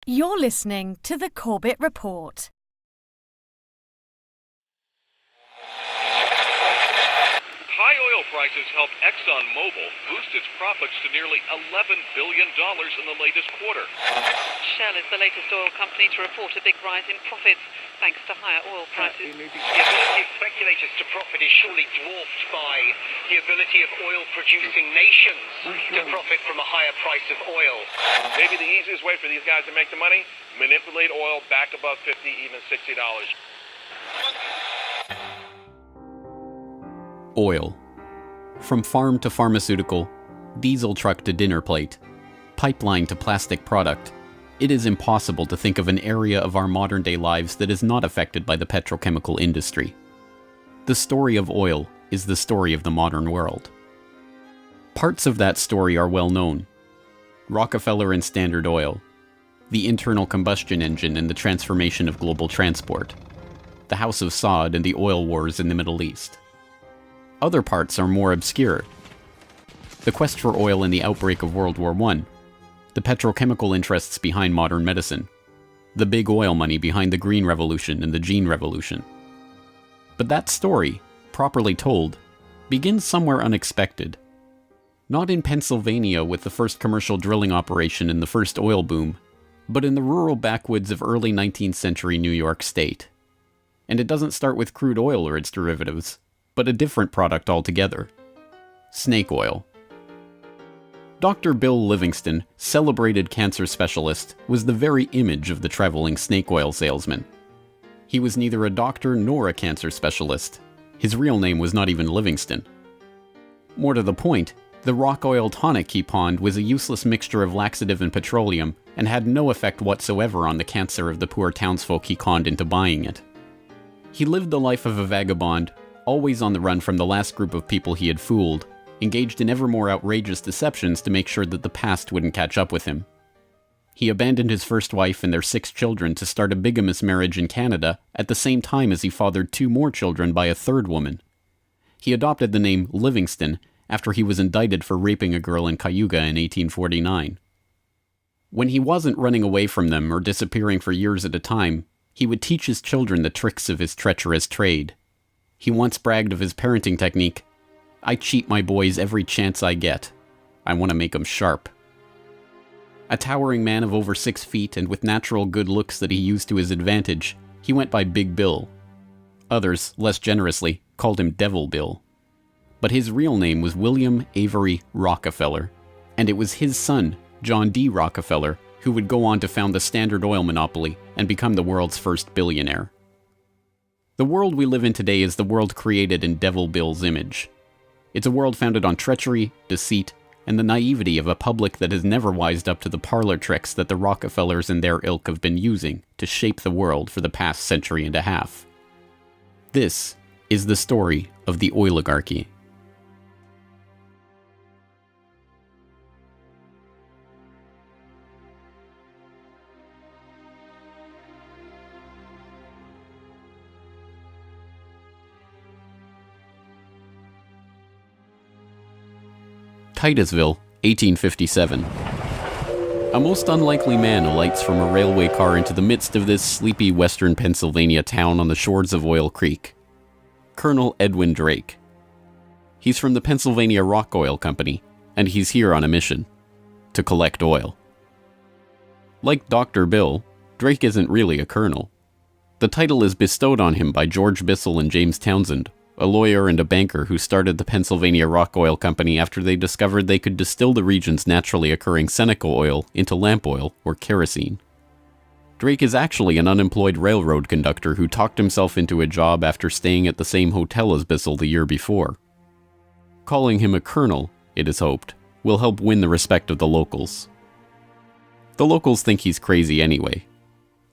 You're listening to the Corbett Report. High oil prices helped ExxonMobil boost its profits to nearly $11 billion in the latest quarter. Shell is the latest oil company to report a big rise in profits thanks to higher oil prices. The ability of speculators to profit is surely dwarfed by the ability of oil-producing nations to profit from a higher price of oil. Maybe the easiest way for these guys to make the money? Manipulate oil back above $50, even $60. Oil. From farm to pharmaceutical, diesel truck to dinner plate, pipeline to plastic product, it is impossible to think of an area of our modern-day lives that is not affected by the petrochemical industry. The story of oil is the story of the modern world. Parts of that story are well known. Rockefeller and Standard Oil, the internal combustion engine and the transformation of global transport, the House of Saud and the oil wars in the Middle East. Other parts are more obscure. The quest for oil in the outbreak of World War I, the petrochemical interests behind modern medicine, the big oil money behind the Green Revolution and the Gene Revolution. But that story, properly told, begins somewhere unexpected. Not in Pennsylvania with the first commercial drilling operation and the first oil boom, but in the rural backwoods of early 19th century New York State. And it doesn't start with crude oil or its derivatives, but a different product altogether. Snake oil. Dr. Bill Livingston, celebrated cancer specialist, was the very image of the traveling snake oil salesman. He was neither a doctor nor a cancer specialist. His real name was not even Livingston. More to the point, the rock oil tonic he pawned was a useless mixture of laxative and petroleum and had no effect whatsoever on the cancer of the poor townsfolk he conned into buying it. He lived the life of a vagabond, always on the run from the last group of people he had fooled, engaged in ever more outrageous deceptions to make sure that the past wouldn't catch up with him. He abandoned his first wife and their 6 children to start a bigamous marriage in Canada at the same time as he fathered 2 more children by a 3rd woman. He adopted the name Livingston after he was indicted for raping a girl in Cayuga in 1849. When he wasn't running away from them or disappearing for years at a time, he would teach his children the tricks of his treacherous trade. He once bragged of his parenting technique, "I cheat my boys every chance I get. I want to make 'em sharp." A towering man of over 6 feet and with natural good looks that he used to his advantage, he went by Big Bill. Others, less generously, called him Devil Bill. But his real name was William Avery Rockefeller, and it was his son, John D. Rockefeller, who would go on to found the Standard Oil monopoly and become the world's first billionaire. The world we live in today is the world created in Devil Bill's image. It's a world founded on treachery, deceit, and the naivety of a public that has never wised up to the parlor tricks that the Rockefellers and their ilk have been using to shape the world for the past century and a half. This is the story of the oligarchy. Titusville, 1857. A most unlikely man alights from a railway car into the midst of this sleepy western Pennsylvania town on the shores of Oil Creek. Colonel Edwin Drake. He's from the Pennsylvania Rock Oil Company, and he's here on a mission: to collect oil. Like Dr. Bill, Drake isn't really a colonel. The title is bestowed on him by George Bissell and James Townsend, a lawyer and a banker who started the Pennsylvania Rock Oil Company after they discovered they could distill the region's naturally occurring Seneca oil into lamp oil or kerosene. Drake is actually an unemployed railroad conductor who talked himself into a job after staying at the same hotel as Bissell the year before. Calling him a colonel, it is hoped, will help win the respect of the locals. The locals think he's crazy anyway.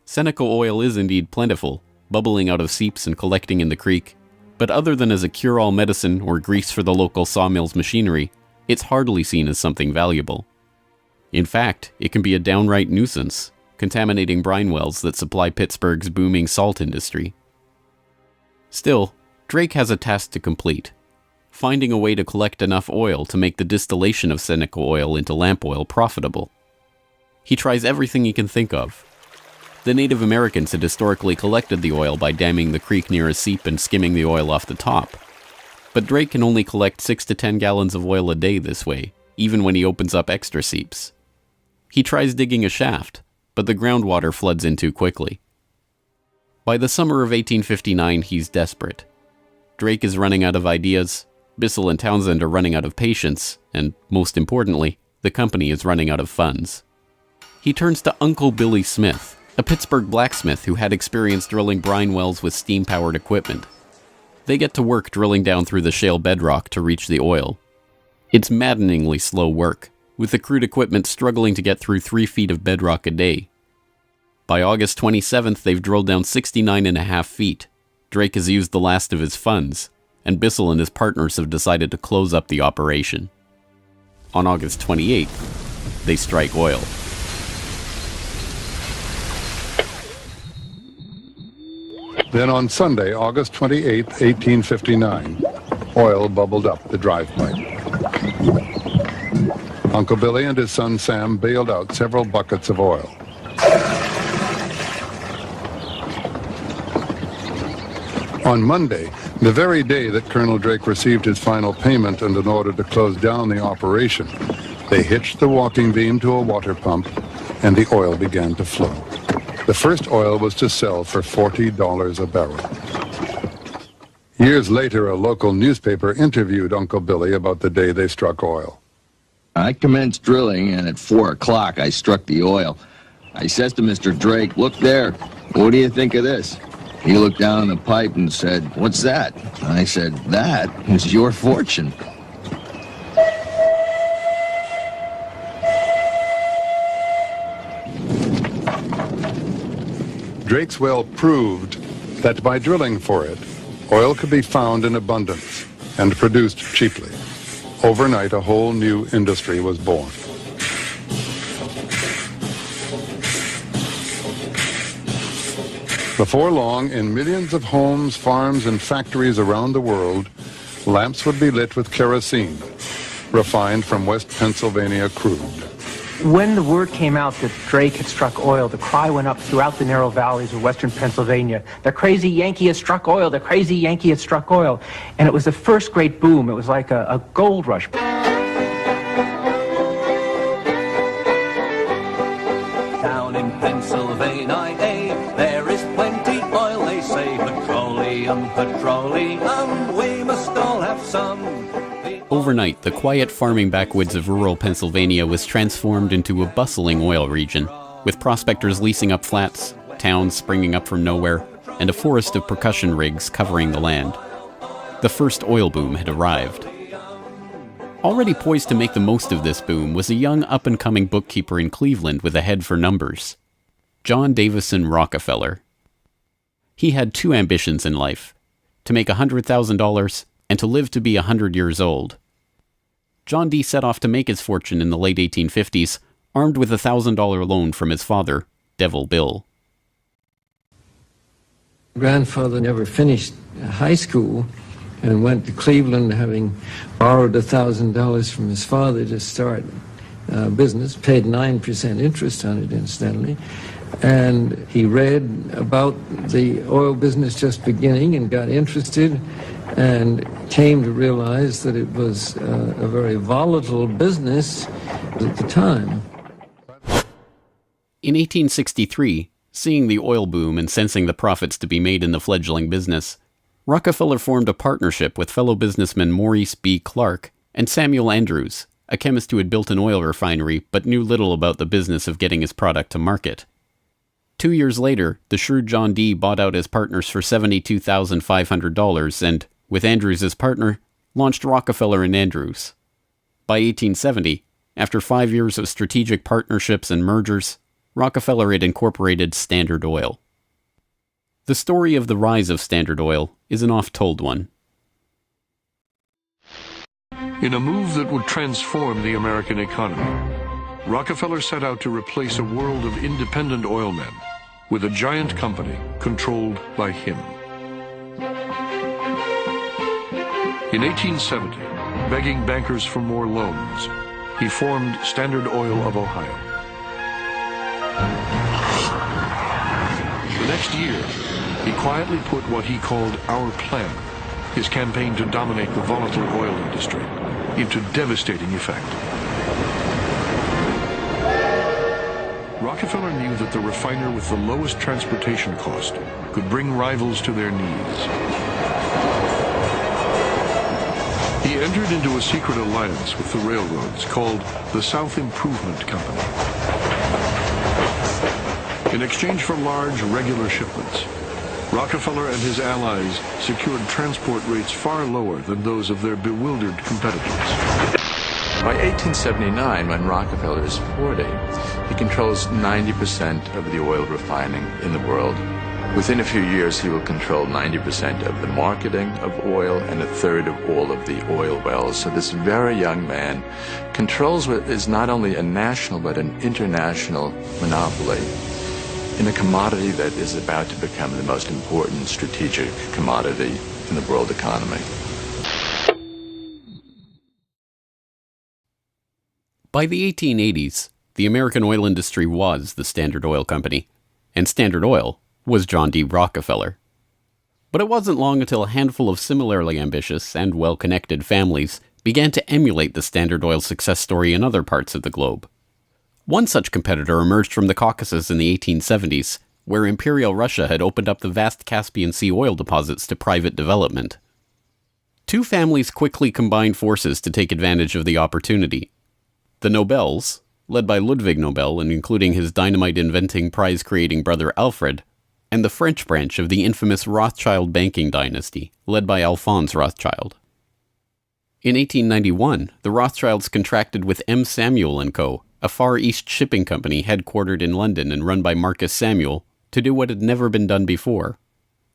Seneca oil is indeed plentiful, bubbling out of seeps and collecting in the creek, but other than as a cure-all medicine or grease for the local sawmill's machinery, it's hardly seen as something valuable. In fact, it can be a downright nuisance, contaminating brine wells that supply Pittsburgh's booming salt industry. Still, Drake has a task to complete: finding a way to collect enough oil to make the distillation of Seneca oil into lamp oil profitable. He tries everything he can think of. The Native Americans had historically collected the oil by damming the creek near a seep and skimming the oil off the top. But Drake can only collect 6 to 10 gallons of oil a day this way, even when he opens up extra seeps. He tries digging a shaft, but the groundwater floods in too quickly. By the summer of 1859, he's desperate. Drake is running out of ideas, Bissell and Townsend are running out of patience, and, most importantly, the company is running out of funds. He turns to Uncle Billy Smith, a Pittsburgh blacksmith who had experience drilling brine wells with steam-powered equipment. They get to work drilling down through the shale bedrock to reach the oil. It's maddeningly slow work, with the crude equipment struggling to get through 3 feet of bedrock a day. By August 27th, they've drilled down 69.5 feet. Drake has used the last of his funds, and Bissell and his partners have decided to close up the operation. On August 28th, they strike oil. Then on Sunday, August 28, 1859, oil bubbled up the drive pipe. Uncle Billy and his son Sam bailed out several buckets of oil. On Monday, the very day that Colonel Drake received his final payment and an order to close down the operation, they hitched the walking beam to a water pump, and the oil began to flow. The first oil was to sell for $40 a barrel. Years later, a local newspaper interviewed Uncle Billy about the day they struck oil. I commenced drilling, and at 4 o'clock I struck the oil. I says to Mr. Drake, "Look there, what do you think of this?" He looked down the pipe and said, "What's that?" I said, "That is your fortune." Drake's well proved that by drilling for it, oil could be found in abundance and produced cheaply. Overnight, a whole new industry was born. Before long, in millions of homes, farms, and factories around the world, lamps would be lit with kerosene, refined from West Pennsylvania crude. When the word came out that Drake had struck oil, the cry went up throughout the narrow valleys of western Pennsylvania. The crazy Yankee has struck oil, the crazy Yankee has struck oil. And it was the first great boom. It was like a gold rush. Down in Pennsylvania, there is plenty oil, they say. Petroleum, petroleum, we must all have some. Overnight, the quiet farming backwoods of rural Pennsylvania was transformed into a bustling oil region, with prospectors leasing up flats, towns springing up from nowhere, and a forest of percussion rigs covering the land. The first oil boom had arrived. Already poised to make the most of this boom was a young up-and-coming bookkeeper in Cleveland with a head for numbers, John Davison Rockefeller. He had 2 ambitions in life, to make $100,000 and to live to be 100 years old. John D. set off to make his fortune in the late 1850s, armed with a $1,000 loan from his father, Devil Bill. Grandfather never finished high school and went to Cleveland having borrowed $1,000 from his father to start business, paid 9% interest on it, incidentally. And he read about the oil business just beginning and got interested and came to realize that it was a very volatile business at the time. In 1863, seeing the oil boom and sensing the profits to be made in the fledgling business, Rockefeller formed a partnership with fellow businessmen Maurice B. Clark and Samuel Andrews, a chemist who had built an oil refinery but knew little about the business of getting his product to market. 2 years later, the shrewd John D. bought out his partners for $72,500 and, with Andrews as partner, launched Rockefeller and Andrews. By 1870, after 5 years of strategic partnerships and mergers, Rockefeller had incorporated Standard Oil. The story of the rise of Standard Oil is an oft-told one. In a move that would transform the American economy, Rockefeller set out to replace a world of independent oilmen with a giant company controlled by him. In 1870, begging bankers for more loans, he formed Standard Oil of Ohio. The next year, he quietly put what he called Our Plan, his campaign to dominate the volatile oil industry, into devastating effect. Rockefeller knew that the refiner with the lowest transportation cost could bring rivals to their knees. He entered into a secret alliance with the railroads called the South Improvement Company. In exchange for large, regular shipments, Rockefeller and his allies secured transport rates far lower than those of their bewildered competitors. By 1879, when Rockefeller is 40, he controls 90% of the oil refining in the world. Within a few years, he will control 90% of the marketing of oil and a third of all of the oil wells. So this very young man controls what is not only a national but an international monopoly in a commodity that is about to become the most important strategic commodity in the world economy. By the 1880s, the American oil industry was the Standard Oil Company, and Standard Oil was John D. Rockefeller. But it wasn't long until a handful of similarly ambitious and well-connected families began to emulate the Standard Oil success story in other parts of the globe. One such competitor emerged from the Caucasus in the 1870s, where Imperial Russia had opened up the vast Caspian Sea oil deposits to private development. Two families quickly combined forces to take advantage of the opportunity. The Nobels, led by Ludwig Nobel and including his dynamite-inventing, prize-creating brother Alfred, and the French branch of the infamous Rothschild banking dynasty, led by Alphonse Rothschild. In 1891, the Rothschilds contracted with M. Samuel & Co., a Far East shipping company headquartered in London and run by Marcus Samuel, to do what had never been done before: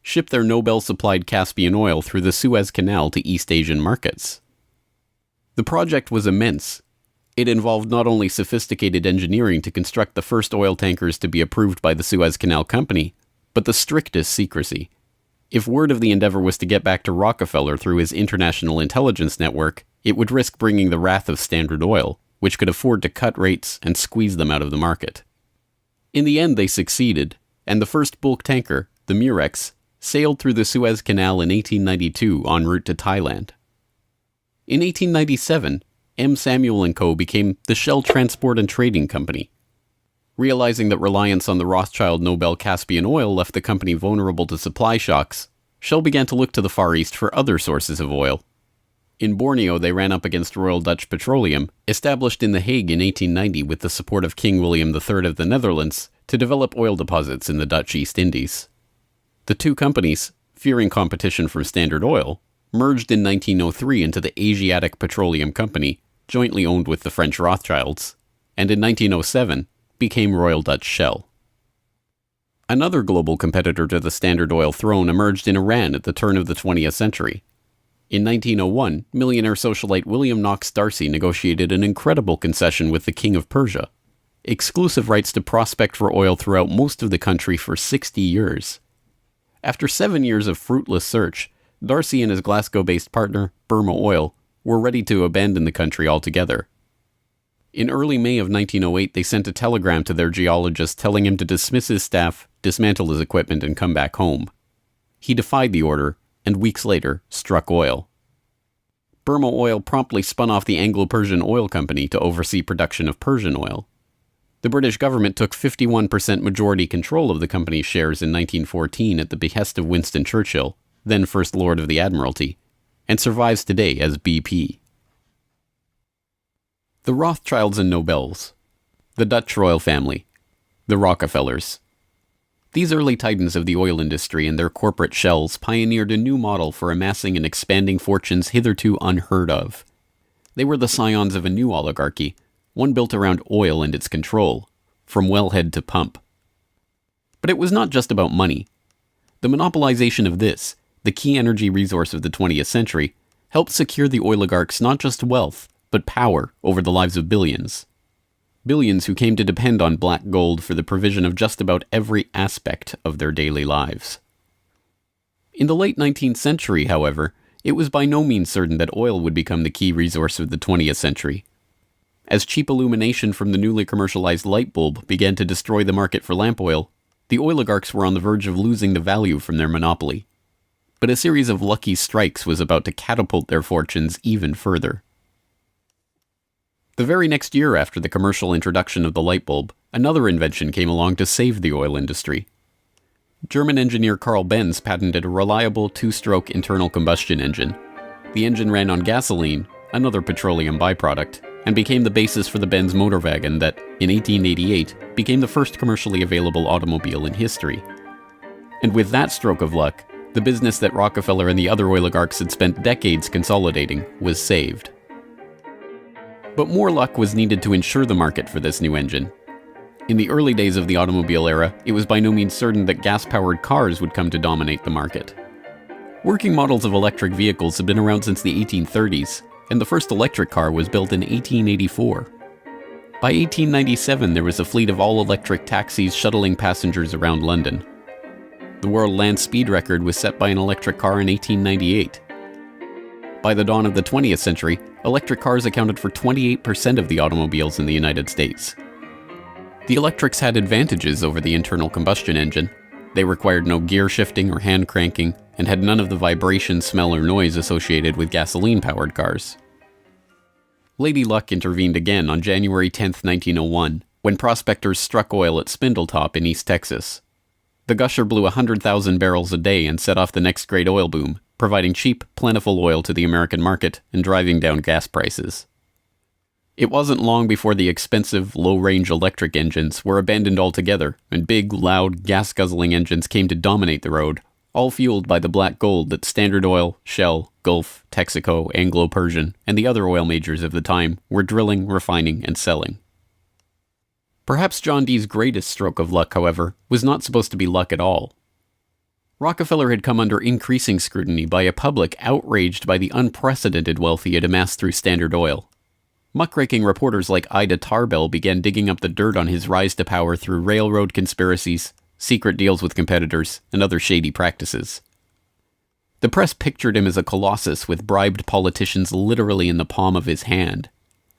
ship their Nobel-supplied Caspian oil through the Suez Canal to East Asian markets. The project was immense. It involved not only sophisticated engineering to construct the first oil tankers to be approved by the Suez Canal Company, but the strictest secrecy. If word of the endeavor was to get back to Rockefeller through his international intelligence network, it would risk bringing the wrath of Standard Oil, which could afford to cut rates and squeeze them out of the market. In the end, they succeeded, and the first bulk tanker, the Murex, sailed through the Suez Canal in 1892 en route to Thailand. In 1897, M. Samuel & Co. became the Shell Transport and Trading Company. Realizing that reliance on the Rothschild Nobel Caspian oil left the company vulnerable to supply shocks, Shell began to look to the Far East for other sources of oil. In Borneo, they ran up against Royal Dutch Petroleum, established in The Hague in 1890 with the support of King William III of the Netherlands, to develop oil deposits in the Dutch East Indies. The two companies, fearing competition from Standard Oil, merged in 1903 into the Asiatic Petroleum Company, jointly owned with the French Rothschilds, and in 1907 became Royal Dutch Shell. Another global competitor to the Standard Oil throne emerged in Iran at the turn of the 20th century. In 1901, millionaire socialite William Knox D'Arcy negotiated an incredible concession with the King of Persia: exclusive rights to prospect for oil throughout most of the country for 60 years. After 7 years of fruitless search, D'Arcy and his Glasgow-based partner, Burma Oil, were ready to abandon the country altogether. In early May of 1908, they sent a telegram to their geologist telling him to dismiss his staff, dismantle his equipment, and come back home. He defied the order, and weeks later, struck oil. Burma Oil promptly spun off the Anglo-Persian Oil Company to oversee production of Persian oil. The British government took 51% majority control of the company's shares in 1914 at the behest of Winston Churchill, then First Lord of the Admiralty, and survives today as BP. The Rothschilds and Nobels, the Dutch royal family, the Rockefellers. These early titans of the oil industry and their corporate shells pioneered a new model for amassing and expanding fortunes hitherto unheard of. They were the scions of a new oligarchy, one built around oil and its control, from wellhead to pump. But it was not just about money. The monopolization of this, the key energy resource of the 20th century, helped secure the oligarchs not just wealth, but power over the lives of billions. Billions who came to depend on black gold for the provision of just about every aspect of their daily lives. In the late 19th century, however, it was by no means certain that oil would become the key resource of the 20th century. As cheap illumination from the newly commercialized light bulb began to destroy the market for lamp oil, the oligarchs were on the verge of losing the value from their monopoly. But a series of lucky strikes was about to catapult their fortunes even further. The very next year after the commercial introduction of the light bulb, another invention came along to save the oil industry. German engineer Carl Benz patented a reliable two-stroke internal combustion engine. The engine ran on gasoline, another petroleum byproduct, and became the basis for the Benz motor wagon that, in 1888, became the first commercially available automobile in history. And with that stroke of luck, the business that Rockefeller and the other oligarchs had spent decades consolidating was saved. But more luck was needed to ensure the market for this new engine. In the early days of the automobile era, it was by no means certain that gas-powered cars would come to dominate the market. Working models of electric vehicles had been around since the 1830s, and the first electric car was built in 1884. By 1897, there was a fleet of all-electric taxis shuttling passengers around London. The world land speed record was set by an electric car in 1898. By the dawn of the 20th century, electric cars accounted for 28% of the automobiles in the United States. The electrics had advantages over the internal combustion engine. They required no gear shifting or hand cranking, and had none of the vibration, smell, or noise associated with gasoline-powered cars. Lady Luck intervened again on January 10, 1901, when prospectors struck oil at Spindletop in East Texas. The gusher blew 100,000 barrels a day and set off the next great oil boom, providing cheap, plentiful oil to the American market and driving down gas prices. It wasn't long before the expensive, low-range electric engines were abandoned altogether, and big, loud, gas-guzzling engines came to dominate the road, all fueled by the black gold that Standard Oil, Shell, Gulf, Texaco, Anglo-Persian, and the other oil majors of the time were drilling, refining, and selling. Perhaps John D's greatest stroke of luck, however, was not supposed to be luck at all. Rockefeller had come under increasing scrutiny by a public outraged by the unprecedented wealth he had amassed through Standard Oil. Muckraking reporters like Ida Tarbell began digging up the dirt on his rise to power through railroad conspiracies, secret deals with competitors, and other shady practices. The press pictured him as a colossus with bribed politicians literally in the palm of his hand.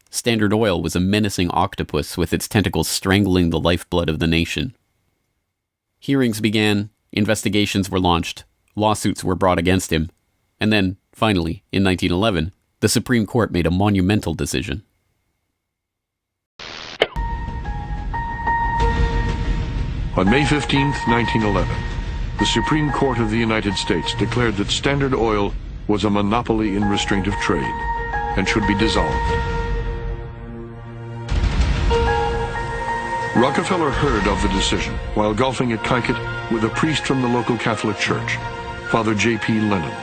Standard Oil was a menacing octopus with its tentacles strangling the lifeblood of the nation. Hearings began, investigations were launched, lawsuits were brought against him, and then, finally, in 1911, the Supreme Court made a monumental decision. On May 15, 1911, the Supreme Court of the United States declared that Standard Oil was a monopoly in restraint of trade and should be dissolved. Rockefeller heard of the decision while golfing at Kykuit with a priest from the local Catholic Church, Father J.P. Lennon.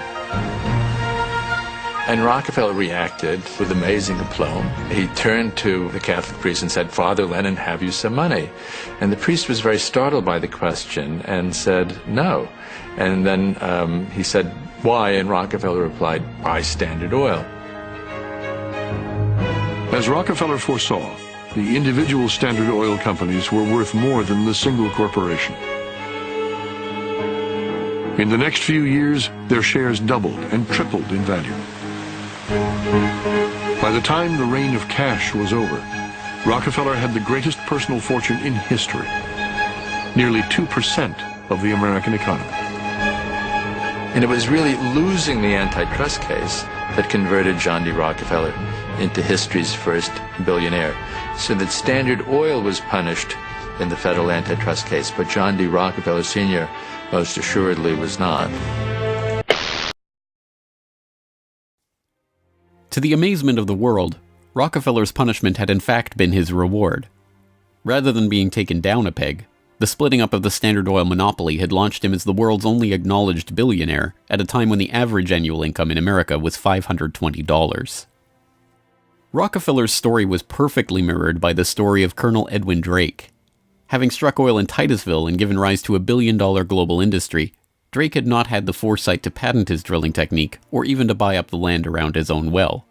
And Rockefeller reacted with amazing aplomb. He turned to the Catholic priest and said, "Father Lennon, have you some money?" And the priest was very startled by the question and said, "No." And then he said, "Why?" And Rockefeller replied, "Buy Standard Oil." As Rockefeller foresaw, the individual Standard Oil companies were worth more than the single corporation. In the next few years, their shares doubled and tripled in value. By the time the reign of cash was over, Rockefeller had the greatest personal fortune in history, nearly 2% of the American economy. And it was really losing the antitrust case that converted John D. Rockefeller into history's first billionaire. So that Standard Oil was punished in the federal antitrust case, but John D. Rockefeller Sr. most assuredly was not. To the amazement of the world, Rockefeller's punishment had in fact been his reward. Rather than being taken down a peg, the splitting up of the Standard Oil monopoly had launched him as the world's only acknowledged billionaire at a time when the average annual income in America was $520. Rockefeller's story was perfectly mirrored by the story of Colonel Edwin Drake. Having struck oil in Titusville and given rise to a billion-dollar global industry, Drake had not had the foresight to patent his drilling technique or even to buy up the land around his own well.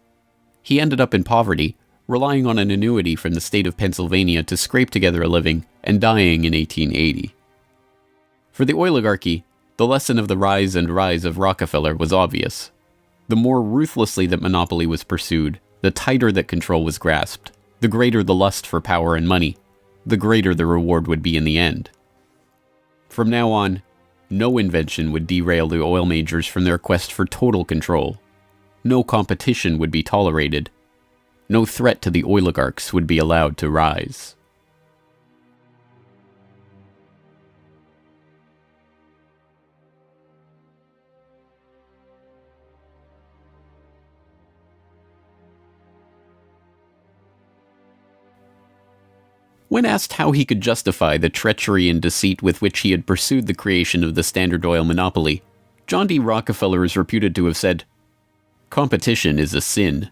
He ended up in poverty, relying on an annuity from the state of Pennsylvania to scrape together a living, and dying in 1880. For the oligarchy, the lesson of the rise of Rockefeller was obvious. The more ruthlessly that monopoly was pursued, the tighter that control was grasped, The greater the lust for power and money, the greater the reward would be in the end. From now on, no invention would derail the oil majors from their quest for total control. No competition would be tolerated. No threat to the oligarchs would be allowed to rise. When asked how he could justify the treachery and deceit with which he had pursued the creation of the Standard Oil monopoly, John D. Rockefeller is reputed to have said, "Competition is a sin."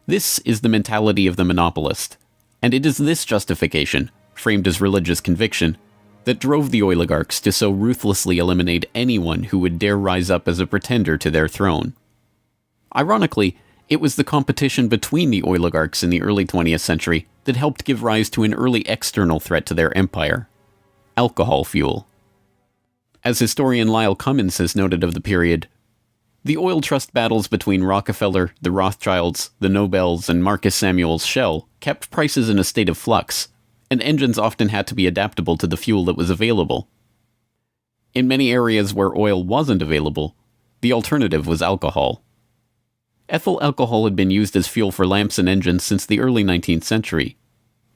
This is the mentality of the monopolist, and it is this justification, framed as religious conviction, that drove the oligarchs to so ruthlessly eliminate anyone who would dare rise up as a pretender to their throne. Ironically, it was the competition between the oligarchs in the early 20th century that helped give rise to an early external threat to their empire: alcohol fuel. As historian Lyle Cummins has noted of the period, the oil trust battles between Rockefeller, the Rothschilds, the Nobels, and Marcus Samuel's Shell kept prices in a state of flux, and engines often had to be adaptable to the fuel that was available. In many areas where oil wasn't available, the alternative was alcohol. Ethyl alcohol had been used as fuel for lamps and engines since the early 19th century.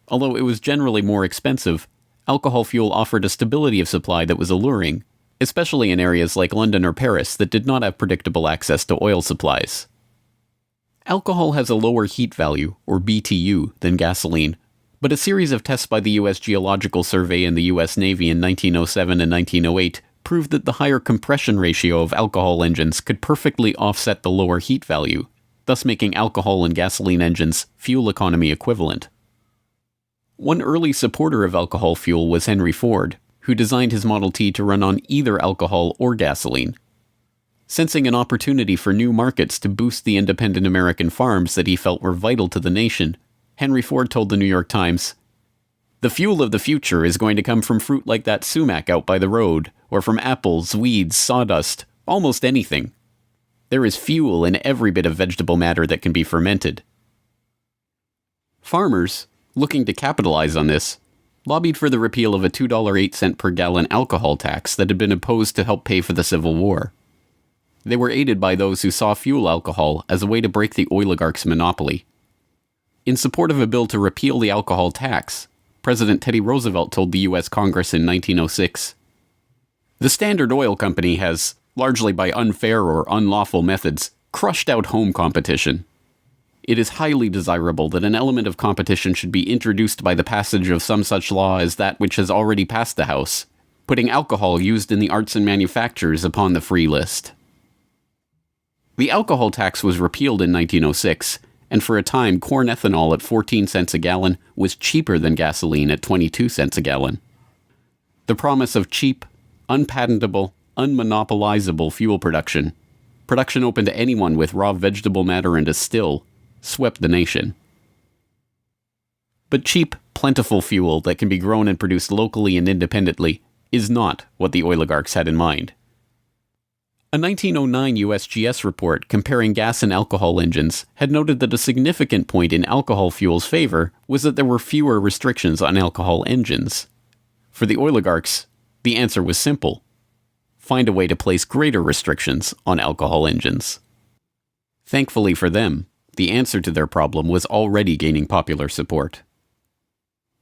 Although it was generally more expensive, alcohol fuel offered a stability of supply that was alluring, especially in areas like London or Paris that did not have predictable access to oil supplies. Alcohol has a lower heat value, or BTU, than gasoline, but a series of tests by the U.S. Geological Survey and the U.S. Navy in 1907 and 1908 proved that the higher compression ratio of alcohol engines could perfectly offset the lower heat value, thus making alcohol and gasoline engines fuel economy equivalent. One early supporter of alcohol fuel was Henry Ford, who designed his Model T to run on either alcohol or gasoline. Sensing an opportunity for new markets to boost the independent American farms that he felt were vital to the nation, Henry Ford told the New York Times, "The fuel of the future is going to come from fruit like that sumac out by the road, or from apples, weeds, sawdust, almost anything. There is fuel in every bit of vegetable matter that can be fermented." Farmers, looking to capitalize on this, lobbied for the repeal of a $2.08 per gallon alcohol tax that had been imposed to help pay for the Civil War. They were aided by those who saw fuel alcohol as a way to break the oligarchs' monopoly. In support of a bill to repeal the alcohol tax, President Teddy Roosevelt told the U.S. Congress in 1906, "The Standard Oil Company has, largely by unfair or unlawful methods, crushed out home competition. It is highly desirable that an element of competition should be introduced by the passage of some such law as that which has already passed the House, putting alcohol used in the arts and manufactures upon the free list." The alcohol tax was repealed in 1906, and for a time corn ethanol at 14 cents a gallon was cheaper than gasoline at 22 cents a gallon. The promise of cheap, unpatentable, unmonopolizable fuel production open to anyone with raw vegetable matter and a still, swept the nation. But cheap, plentiful fuel that can be grown and produced locally and independently is not what the oligarchs had in mind. A 1909 USGS report comparing gas and alcohol engines had noted that a significant point in alcohol fuel's favor was that there were fewer restrictions on alcohol engines. For the oligarchs, the answer was simple: find a way to place greater restrictions on alcohol engines. Thankfully for them, the answer to their problem was already gaining popular support.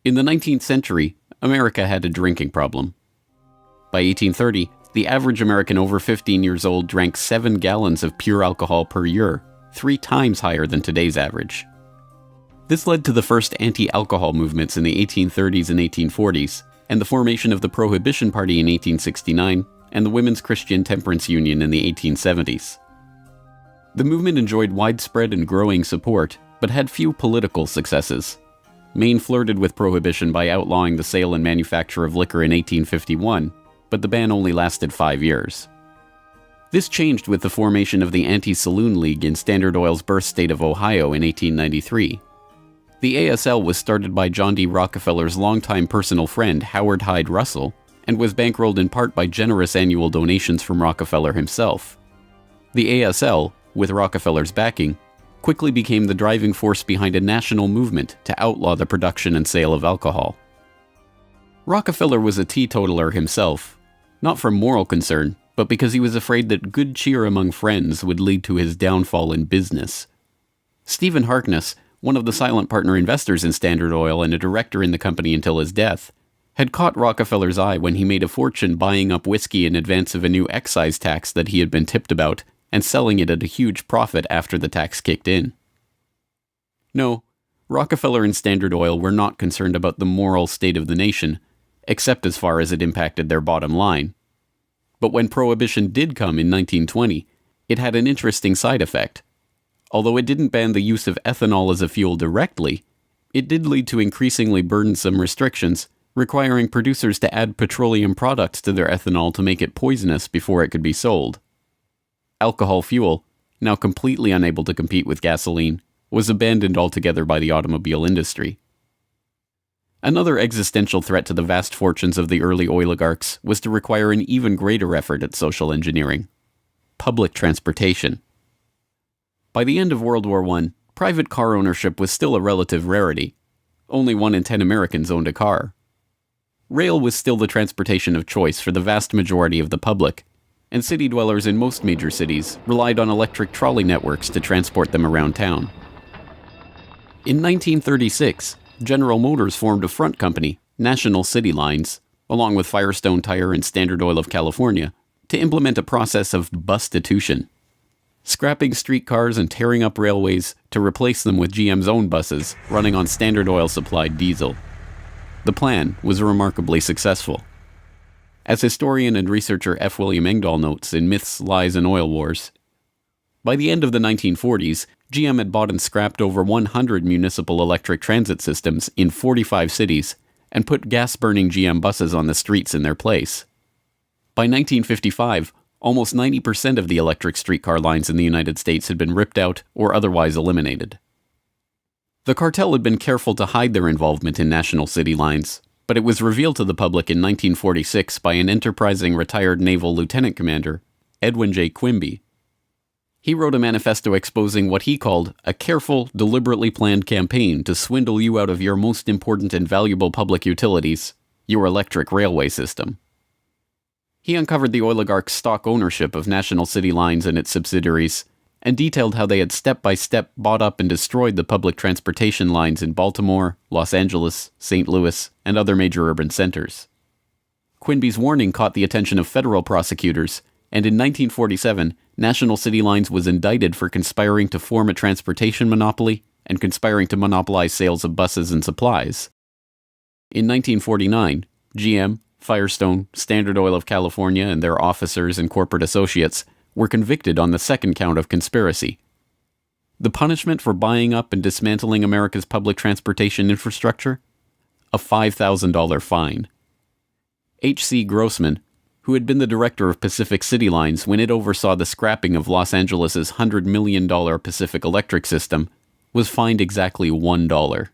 In the 19th century, America had a drinking problem. By 1830, the average American over 15 years old drank 7 gallons of pure alcohol per year, 3 times higher than today's average. This led to the first anti-alcohol movements in the 1830s and 1840s, and the formation of the Prohibition Party in 1869, and the Women's Christian Temperance Union in the 1870s. The movement enjoyed widespread and growing support, but had few political successes. Maine flirted with prohibition by outlawing the sale and manufacture of liquor in 1851, but the ban only lasted 5 years. This changed with the formation of the Anti-Saloon League in Standard Oil's birth state of Ohio in 1893. The ASL was started by John D. Rockefeller's longtime personal friend Howard Hyde Russell, and was bankrolled in part by generous annual donations from Rockefeller himself. The ASL, with Rockefeller's backing, quickly became the driving force behind a national movement to outlaw the production and sale of alcohol. Rockefeller was a teetotaler himself, not from moral concern, but because he was afraid that good cheer among friends would lead to his downfall in business. Stephen Harkness, one of the silent partner investors in Standard Oil and a director in the company until his death, had caught Rockefeller's eye when he made a fortune buying up whiskey in advance of a new excise tax that he had been tipped about and selling it at a huge profit after the tax kicked in. No, Rockefeller and Standard Oil were not concerned about the moral state of the nation, except as far as it impacted their bottom line. But when Prohibition did come in 1920, it had an interesting side effect. Although it didn't ban the use of ethanol as a fuel directly, it did lead to increasingly burdensome restrictions, requiring producers to add petroleum products to their ethanol to make it poisonous before it could be sold. Alcohol fuel, now completely unable to compete with gasoline, was abandoned altogether by the automobile industry. Another existential threat to the vast fortunes of the early oligarchs was to require an even greater effort at social engineering: public transportation. By the end of World War I, private car ownership was still a relative rarity. Only 1 in 10 Americans owned a car. Rail was still the transportation of choice for the vast majority of the public, and city dwellers in most major cities relied on electric trolley networks to transport them around town. In 1936, General Motors formed a front company, National City Lines, along with Firestone Tire and Standard Oil of California, to implement a process of bustitution, scrapping streetcars and tearing up railways to replace them with GM's own buses running on Standard Oil-supplied diesel. The plan was remarkably successful. As historian and researcher F. William Engdahl notes in Myths, Lies, and Oil Wars, by the end of the 1940s, GM had bought and scrapped over 100 municipal electric transit systems in 45 cities and put gas-burning GM buses on the streets in their place. By 1955, almost 90% of the electric streetcar lines in the United States had been ripped out or otherwise eliminated. The cartel had been careful to hide their involvement in National City Lines, but it was revealed to the public in 1946 by an enterprising retired naval lieutenant commander, Edwin J. Quimby. He wrote a manifesto exposing what he called a careful, deliberately planned campaign to swindle you out of your most important and valuable public utilities, your electric railway system. He uncovered the oligarchs' stock ownership of National City Lines and its subsidiaries, and detailed how they had step-by-step bought up and destroyed the public transportation lines in Baltimore, Los Angeles, St. Louis, and other major urban centers. Quimby's warning caught the attention of federal prosecutors, and in 1947, National City Lines was indicted for conspiring to form a transportation monopoly and conspiring to monopolize sales of buses and supplies. In 1949, GM, Firestone, Standard Oil of California, and their officers and corporate associates were convicted on the second count of conspiracy. The punishment for buying up and dismantling America's public transportation infrastructure? A $5,000 fine. H.C. Grossman, who had been the director of Pacific City Lines when it oversaw the scrapping of Los Angeles' $100 million Pacific Electric system, was fined exactly $1.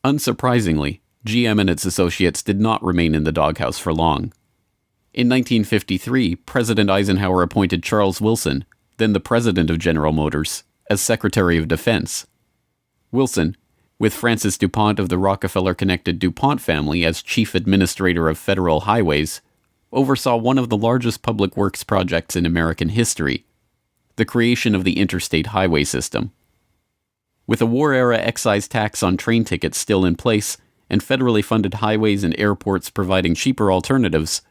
Unsurprisingly, GM and its associates did not remain in the doghouse for long. In 1953, President Eisenhower appointed Charles Wilson, then the president of General Motors, as Secretary of Defense. Wilson, with Francis DuPont of the Rockefeller-connected DuPont family as chief administrator of federal highways, oversaw one of the largest public works projects in American history, the creation of the interstate highway system. With a war-era excise tax on train tickets still in place, and federally funded highways and airports providing cheaper alternatives,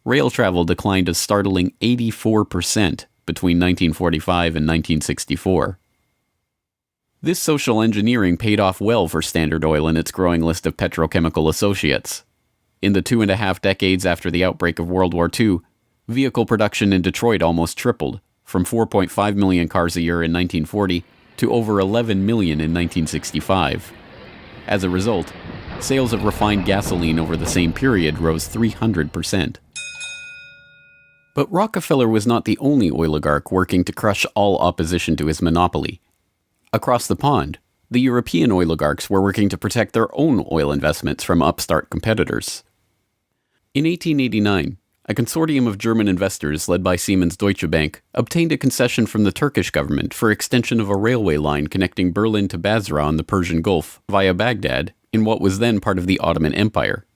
rail travel declined a startling 84% between 1945 and 1964. This social engineering paid off well for Standard Oil and its growing list of petrochemical associates. In the 2.5 decades after the outbreak of World War II, vehicle production in Detroit almost tripled, from 4.5 million cars a year in 1940 to over 11 million in 1965. As a result, sales of refined gasoline over the same period rose 300%. But Rockefeller was not the only oligarch working to crush all opposition to his monopoly. Across the pond, the European oligarchs were working to protect their own oil investments from upstart competitors. In 1889, a consortium of German investors led by Siemens Deutsche Bank obtained a concession from the Turkish government for extension of a railway line connecting Berlin to Basra on the Persian Gulf via Baghdad in what was then part of the Ottoman Empire.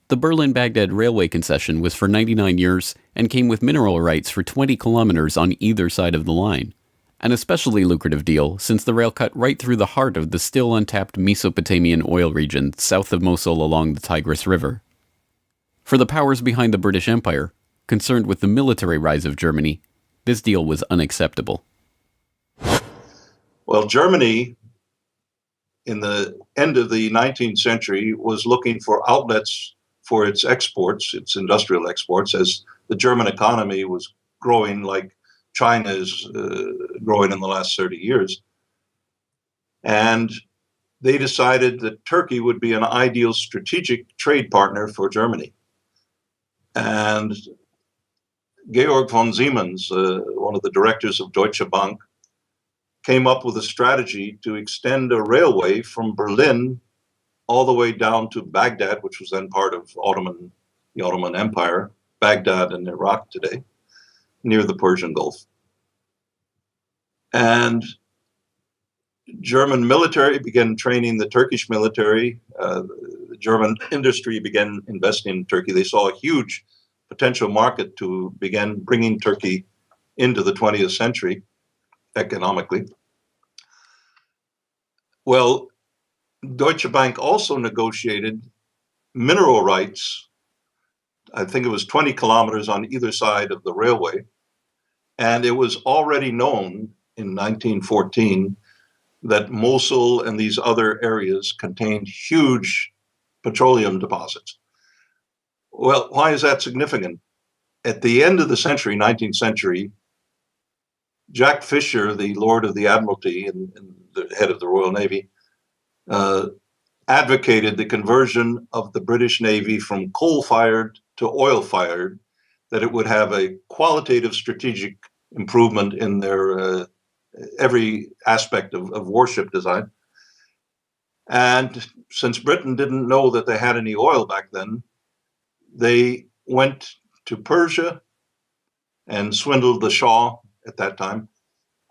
The Berlin-Baghdad railway concession was for 99 years and came with mineral rights for 20 kilometers on either side of the line, an especially lucrative deal since the rail cut right through the heart of the still untapped Mesopotamian oil region south of Mosul along the Tigris River. For the powers behind the British Empire, concerned with the military rise of Germany, this deal was unacceptable. Well, Germany, in the end of the 19th century, was looking for outlets for its exports, its industrial exports, as the German economy was growing like China is growing in the last 30 years. And they decided that Turkey would be an ideal strategic trade partner for Germany. And Georg von Siemens, one of the directors of Deutsche Bank, came up with a strategy to extend a railway from Berlin all the way down to Baghdad, which was then part of the Ottoman Empire, Baghdad in Iraq today, near the Persian Gulf. And German military began training the Turkish military. The German industry began investing in Turkey. They saw a huge potential market to begin bringing Turkey into the 20th century economically. Well, Deutsche Bank also negotiated mineral rights. I think it was 20 kilometers on either side of the railway. And it was already known in 1914 that Mosul and these other areas contained huge petroleum deposits. Well, why is that significant? At the end of the century, 19th century, Jack Fisher, the Lord of the Admiralty and the head of the Royal Navy, advocated the conversion of the British Navy from coal-fired to oil-fired, that it would have a qualitative strategic improvement in their every aspect of warship design. And since Britain didn't know that they had any oil back then, they went to Persia and swindled the Shah at that time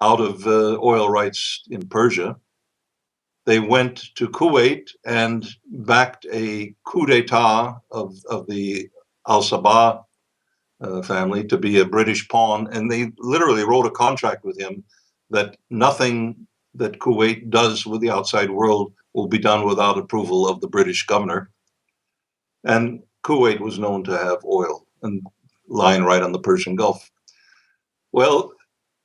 out of oil rights in Persia. They went to Kuwait and backed a coup d'etat of the Al-Sabah family to be a British pawn. And they literally wrote a contract with him that nothing that Kuwait does with the outside world will be done without approval of the British governor. And Kuwait was known to have oil and lying right on the Persian Gulf. Well,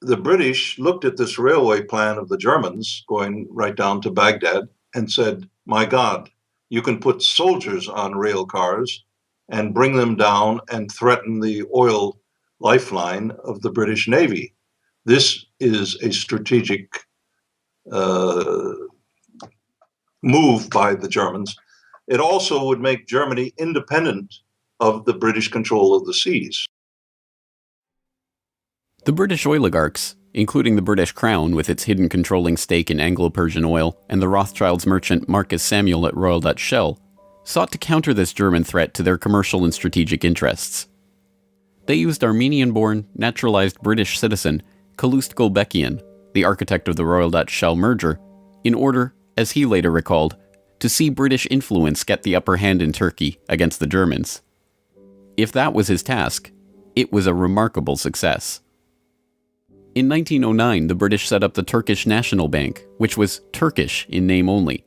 the British looked at this railway plan of the Germans going right down to Baghdad and said, my God, you can put soldiers on rail cars and bring them down and threaten the oil lifeline of the British Navy. This is a strategic move by the Germans. It also would make Germany independent of the British control of the seas. The British oligarchs, including the British Crown with its hidden controlling stake in Anglo-Persian oil and the Rothschilds merchant Marcus Samuel at Royal Dutch Shell, sought to counter this German threat to their commercial and strategic interests. They used Armenian-born, naturalized British citizen Calouste Gulbenkian, the architect of the Royal Dutch Shell merger, in order, as he later recalled, to see British influence get the upper hand in Turkey against the Germans. If that was his task, it was a remarkable success. In 1909, the British set up the Turkish National Bank, which was Turkish in name only.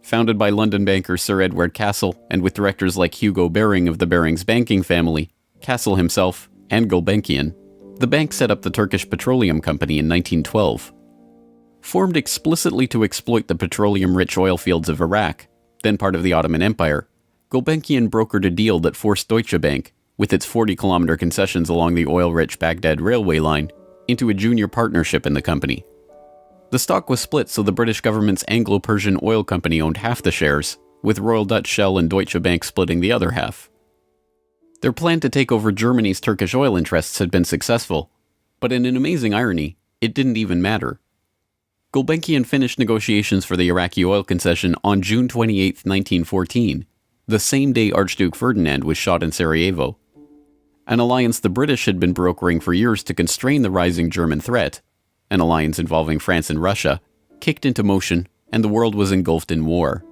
Founded by London banker Sir Edward Castle and with directors like Hugo Baring of the Barings banking family, Castle himself, and Gulbenkian, the bank set up the Turkish Petroleum Company in 1912. Formed explicitly to exploit the petroleum-rich oil fields of Iraq, then part of the Ottoman Empire, Gulbenkian brokered a deal that forced Deutsche Bank, with its 40-kilometer concessions along the oil-rich Baghdad railway line, into a junior partnership in the company. The stock was split so the British government's Anglo-Persian Oil Company owned half the shares, with Royal Dutch Shell and Deutsche Bank splitting the other half. Their plan to take over Germany's Turkish oil interests had been successful, but in an amazing irony, it didn't even matter. Gulbenkian finished negotiations for the Iraqi oil concession on June 28, 1914, the same day Archduke Ferdinand was shot in Sarajevo. an alliance the British had been brokering for years to constrain the rising German threat, an alliance involving France and Russia, kicked into motion, and the world was engulfed in war.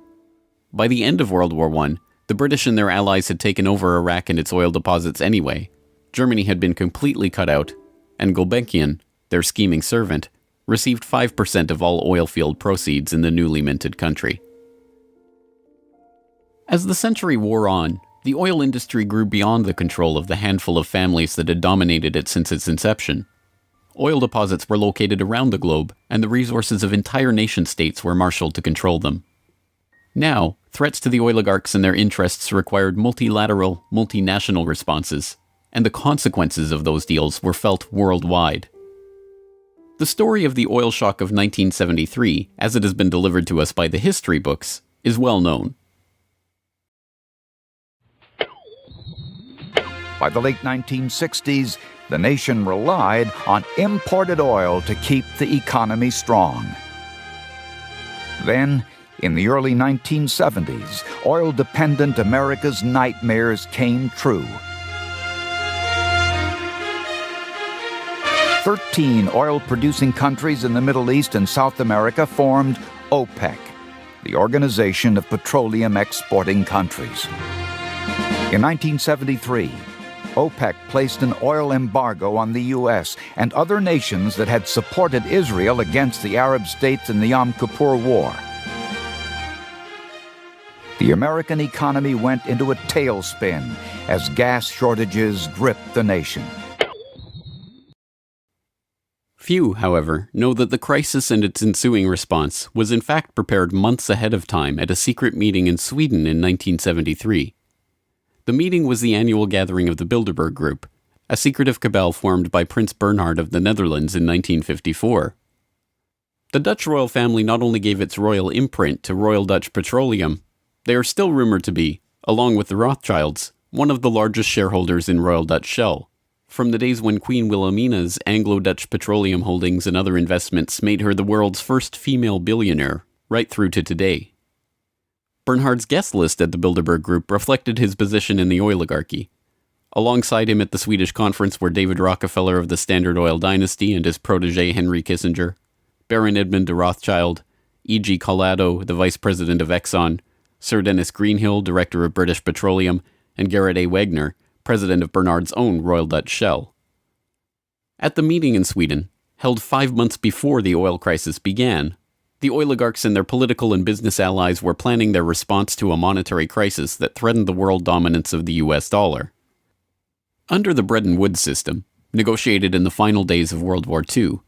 By the end of World War I, the British and their allies had taken over Iraq and its oil deposits anyway. Germany had been completely cut out, and Gulbenkian, their scheming servant, received 5% of all oil field proceeds in the newly minted country. As the century wore on, the oil industry grew beyond the control of the handful of families that had dominated it since its inception. Oil deposits were located around the globe, and the resources of entire nation-states were marshaled to control them. Now, threats to the oligarchs and their interests required multilateral, multinational responses, and the consequences of those deals were felt worldwide. The story of the oil shock of 1973, as it has been delivered to us by the history books, is well known. By the late 1960s, the nation relied on imported oil to keep the economy strong. Then, in the early 1970s, oil-dependent America's nightmares came true. 13 oil-producing countries in the Middle East and South America formed OPEC, the Organization of Petroleum Exporting Countries. In 1973, OPEC placed an oil embargo on the U.S. and other nations that had supported Israel against the Arab states in the Yom Kippur War. The American economy went into a tailspin as gas shortages gripped the nation. Few, however, know that the crisis and its ensuing response was in fact prepared months ahead of time at a secret meeting in Sweden in 1973. The meeting was the annual gathering of the Bilderberg Group, a secretive cabal formed by Prince Bernhard of the Netherlands in 1954. The Dutch royal family not only gave its royal imprint to Royal Dutch Petroleum, they are still rumored to be, along with the Rothschilds, one of the largest shareholders in Royal Dutch Shell, from the days when Queen Wilhelmina's Anglo-Dutch petroleum holdings and other investments made her the world's first female billionaire, right through to today. Bernhard's guest list at the Bilderberg Group reflected his position in the oligarchy. Alongside him at the Swedish conference were David Rockefeller of the Standard Oil dynasty and his protege Henry Kissinger, Baron Edmund de Rothschild, E.G. Collado, the vice president of Exxon, Sir Dennis Greenhill, director of British Petroleum, and Gerrit A. Wagner, president of Bernhard's own Royal Dutch Shell. At the meeting in Sweden, held 5 months before the oil crisis began, the oligarchs and their political and business allies were planning their response to a monetary crisis that threatened the world dominance of the US dollar. Under the Bretton Woods system, negotiated in the final days of World War II,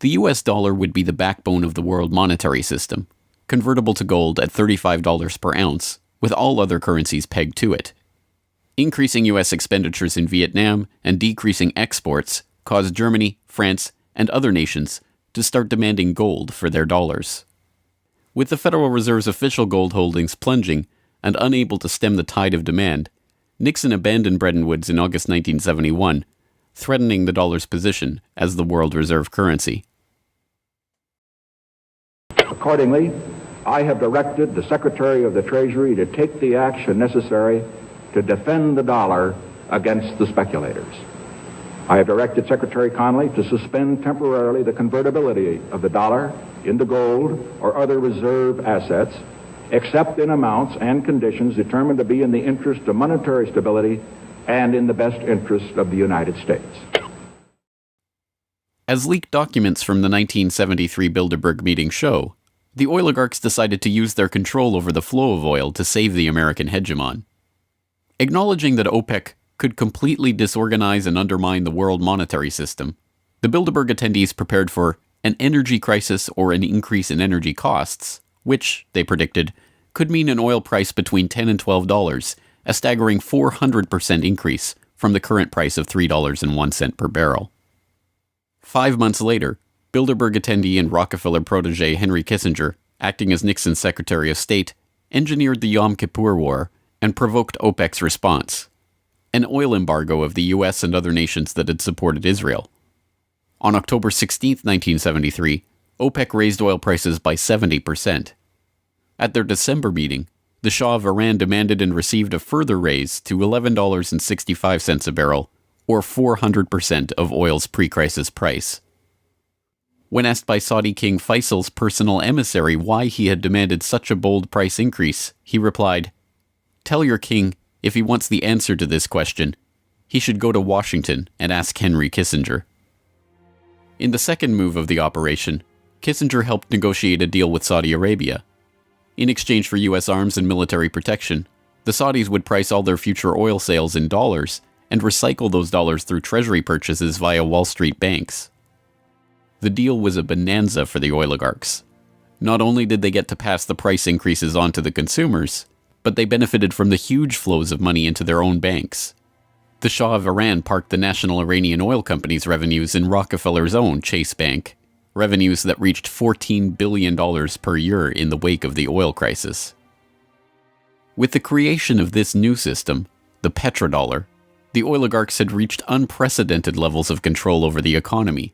the US dollar would be the backbone of the world monetary system, convertible to gold at $35 per ounce, with all other currencies pegged to it. Increasing US expenditures in Vietnam and decreasing exports caused Germany, France, and other nations to start demanding gold for their dollars. With the Federal Reserve's official gold holdings plunging and unable to stem the tide of demand, Nixon abandoned Bretton Woods in August 1971, threatening the dollar's position as the world reserve currency. Accordingly, I have directed the Secretary of the Treasury to take the action necessary to defend the dollar against the speculators. I have directed Secretary Connally to suspend temporarily the convertibility of the dollar into gold or other reserve assets, except in amounts and conditions determined to be in the interest of monetary stability and in the best interest of the United States. As leaked documents from the 1973 Bilderberg meeting show, the oligarchs decided to use their control over the flow of oil to save the American hegemon. Acknowledging that OPEC could completely disorganize and undermine the world monetary system, the Bilderberg attendees prepared for an energy crisis or an increase in energy costs, which, they predicted, could mean an oil price between $10 and $12, a staggering 400% increase from the current price of $3.01 per barrel. 5 months later, Bilderberg attendee and Rockefeller protege Henry Kissinger, acting as Nixon's Secretary of State, engineered the Yom Kippur War and provoked OPEC's response, an oil embargo of the US and other nations that had supported Israel. On October 16, 1973, OPEC raised oil prices by 70%. At their December meeting, the Shah of Iran demanded and received a further raise to $11.65 a barrel, or 400% of oil's pre-crisis price. When asked by Saudi King Faisal's personal emissary why he had demanded such a bold price increase, he replied, "Tell your king, if he wants the answer to this question, he should go to Washington and ask Henry Kissinger." In the second move of the operation, Kissinger helped negotiate a deal with Saudi Arabia. In exchange for U.S. arms and military protection, the Saudis would price all their future oil sales in dollars and recycle those dollars through treasury purchases via Wall Street banks. The deal was a bonanza for the oligarchs. Not only did they get to pass the price increases on to the consumers, but they benefited from the huge flows of money into their own banks. The Shah of Iran parked the National Iranian Oil Company's revenues in Rockefeller's own Chase Bank, revenues that reached $14 billion per year in the wake of the oil crisis. With the creation of this new system, the petrodollar, the oligarchs had reached unprecedented levels of control over the economy.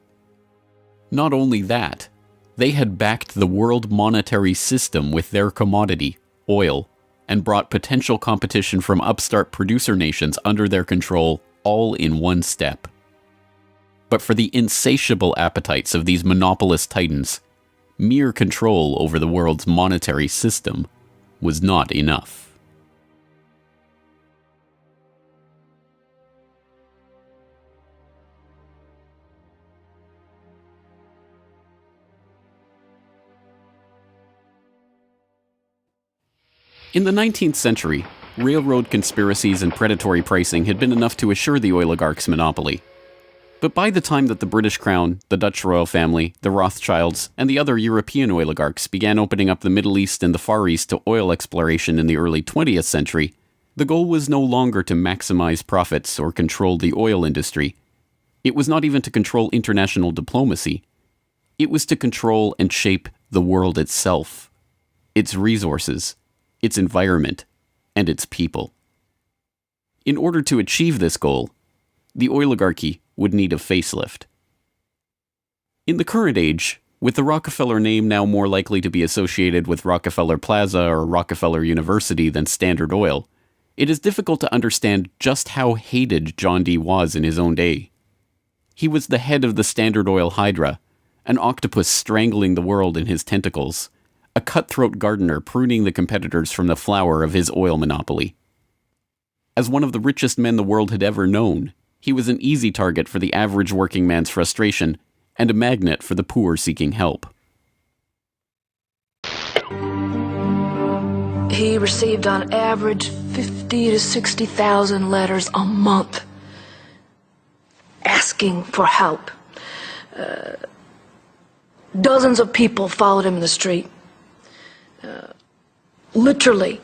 Not only that, they had backed the world monetary system with their commodity, oil, and brought potential competition from upstart producer nations under their control all in one step. But for the insatiable appetites of these monopolist titans, mere control over the world's monetary system was not enough. In the 19th century, railroad conspiracies and predatory pricing had been enough to assure the oligarchs' monopoly. But by the time that the British Crown, the Dutch royal family, the Rothschilds, and the other European oligarchs began opening up the Middle East and the Far East to oil exploration in the early 20th century, the goal was no longer to maximize profits or control the oil industry. It was not even to control international diplomacy. It was to control and shape the world itself, its resources, its environment, and its people. In order to achieve this goal, the oligarchy would need a facelift. In the current age, with the Rockefeller name now more likely to be associated with Rockefeller Plaza or Rockefeller University than Standard Oil, it is difficult to understand just how hated John D. was in his own day. He was the head of the Standard Oil Hydra, an octopus strangling the world in his tentacles, a cutthroat gardener pruning the competitors from the flower of his oil monopoly. As one of the richest men the world had ever known, he was an easy target for the average working man's frustration and a magnet for the poor seeking help. He received on average 50 to 60,000 letters a month asking for help. Dozens of people followed him in the street. Literally,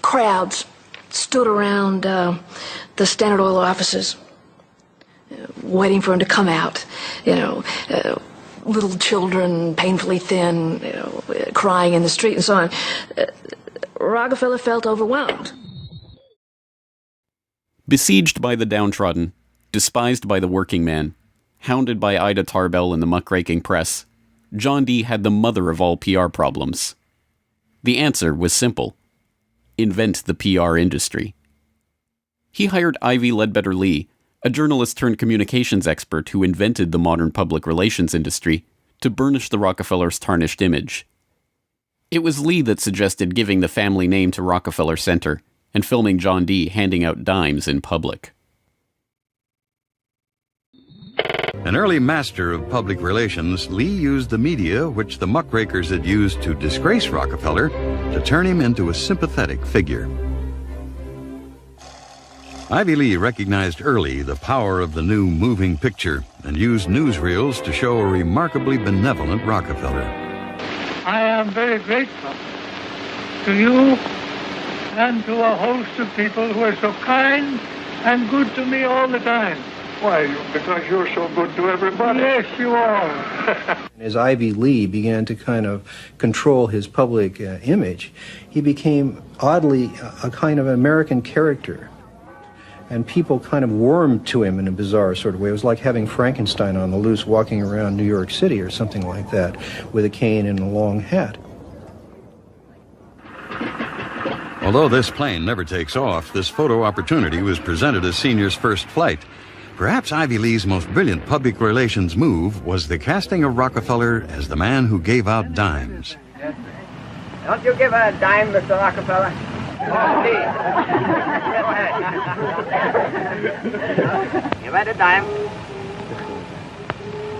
crowds stood around the Standard Oil offices, waiting for him to come out. Little children, painfully thin, crying in the street and so on. Rockefeller felt overwhelmed. Besieged by the downtrodden, despised by the working man, hounded by Ida Tarbell and the muckraking press, John D. had the mother of all PR problems. The answer was simple: invent the PR industry. He hired Ivy Ledbetter Lee, a journalist turned communications expert who invented the modern public relations industry, to burnish the Rockefellers' tarnished image. It was Lee that suggested giving the family name to Rockefeller Center and filming John D. handing out dimes in public. An early master of public relations, Lee used the media which the muckrakers had used to disgrace Rockefeller to turn him into a sympathetic figure. Ivy Lee recognized early the power of the new moving picture and used newsreels to show a remarkably benevolent Rockefeller. I am very grateful to you and to a host of people who are so kind and good to me all the time. Why? Because you're so good to everybody. Yes, you are. As Ivy Lee began to kind of control his public image, he became oddly a kind of American character. And people kind of warmed to him in a bizarre sort of way. It was like having Frankenstein on the loose walking around New York City or something like that with a cane and a long hat. Although this plane never takes off, this photo opportunity was presented as Senior's first flight. Perhaps Ivy Lee's most brilliant public relations move was the casting of Rockefeller as the man who gave out dimes. Don't you give her a dime, Mr. Rockefeller? Oh, please. Go ahead. Give her a dime.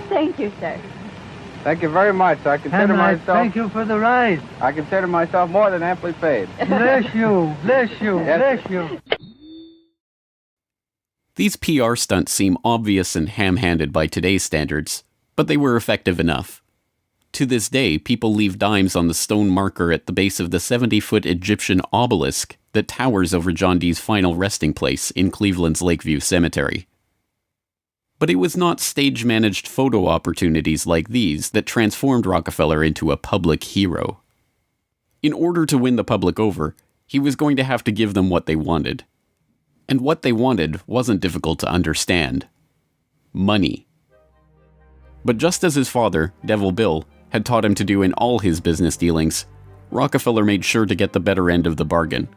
Thank you, sir. Thank you very much. I consider myself... Thank you for the ride. I consider myself more than amply paid. Bless you, bless you, bless you. These PR stunts seem obvious and ham-handed by today's standards, but they were effective enough. To this day, people leave dimes on the stone marker at the base of the 70-foot Egyptian obelisk that towers over John Dee's final resting place in Cleveland's Lakeview Cemetery. But it was not stage-managed photo opportunities like these that transformed Rockefeller into a public hero. In order to win the public over, he was going to have to give them what they wanted. And what they wanted wasn't difficult to understand. Money. But just as his father, Devil Bill, had taught him to do in all his business dealings, Rockefeller made sure to get the better end of the bargain.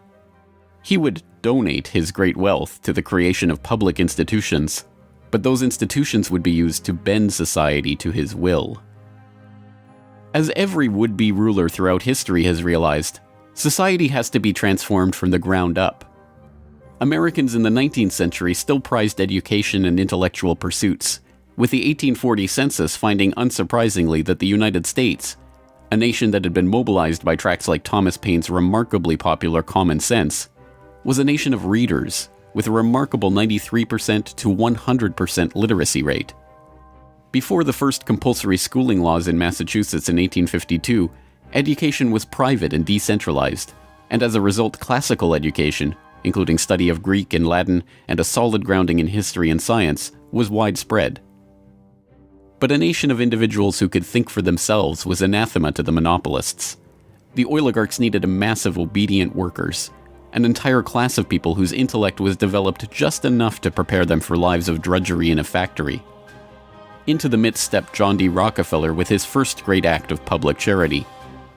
He would donate his great wealth to the creation of public institutions, but those institutions would be used to bend society to his will. As every would-be ruler throughout history has realized, society has to be transformed from the ground up. Americans in the 19th century still prized education and intellectual pursuits, with the 1840 census finding unsurprisingly that the United States, a nation that had been mobilized by tracts like Thomas Paine's remarkably popular Common Sense, was a nation of readers, with a remarkable 93% to 100% literacy rate. Before the first compulsory schooling laws in Massachusetts in 1852, education was private and decentralized, and as a result classical education, including study of Greek and Latin and a solid grounding in history and science, was widespread. But a nation of individuals who could think for themselves was anathema to the monopolists. The oligarchs needed a mass of obedient workers, an entire class of people whose intellect was developed just enough to prepare them for lives of drudgery in a factory. Into the midst stepped John D. Rockefeller with his first great act of public charity,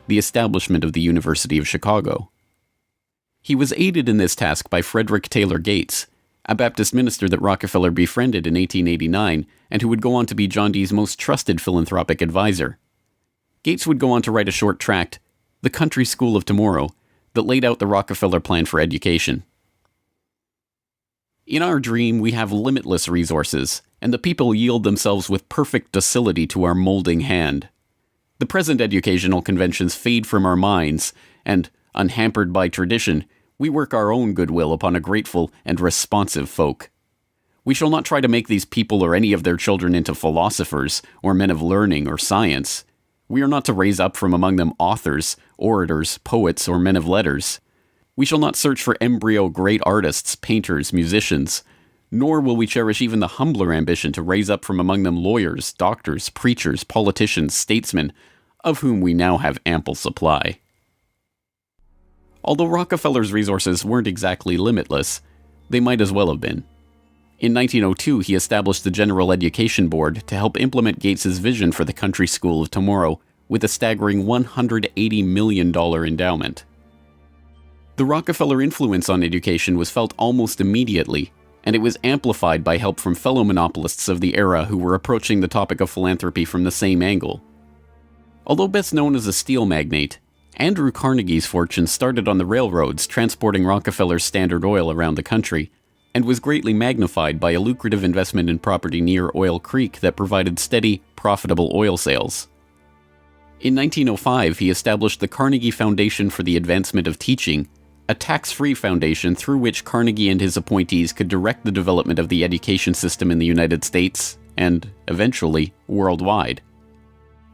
the establishment of the University of Chicago. He was aided in this task by Frederick Taylor Gates, a Baptist minister that Rockefeller befriended in 1889 and who would go on to be John Dee's most trusted philanthropic advisor. Gates would go on to write a short tract, The Country School of Tomorrow, that laid out the Rockefeller plan for education. In our dream, we have limitless resources, and the people yield themselves with perfect docility to our molding hand. The present educational conventions fade from our minds, and, unhampered by tradition, we work our own goodwill upon a grateful and responsive folk. We shall not try to make these people or any of their children into philosophers, or men of learning or science. We are not to raise up from among them authors, orators, poets, or men of letters. We shall not search for embryo great artists, painters, musicians, nor will we cherish even the humbler ambition to raise up from among them lawyers, doctors, preachers, politicians, statesmen, of whom we now have ample supply. Although Rockefeller's resources weren't exactly limitless, they might as well have been. In 1902, he established the General Education Board to help implement Gates's vision for the Country School of Tomorrow with a staggering $180 million endowment. The Rockefeller influence on education was felt almost immediately, and it was amplified by help from fellow monopolists of the era who were approaching the topic of philanthropy from the same angle. Although best known as a steel magnate, Andrew Carnegie's fortune started on the railroads transporting Rockefeller's Standard Oil around the country, and was greatly magnified by a lucrative investment in property near Oil Creek that provided steady, profitable oil sales. In 1905, he established the Carnegie Foundation for the Advancement of Teaching, a tax-free foundation through which Carnegie and his appointees could direct the development of the education system in the United States, and, eventually, worldwide.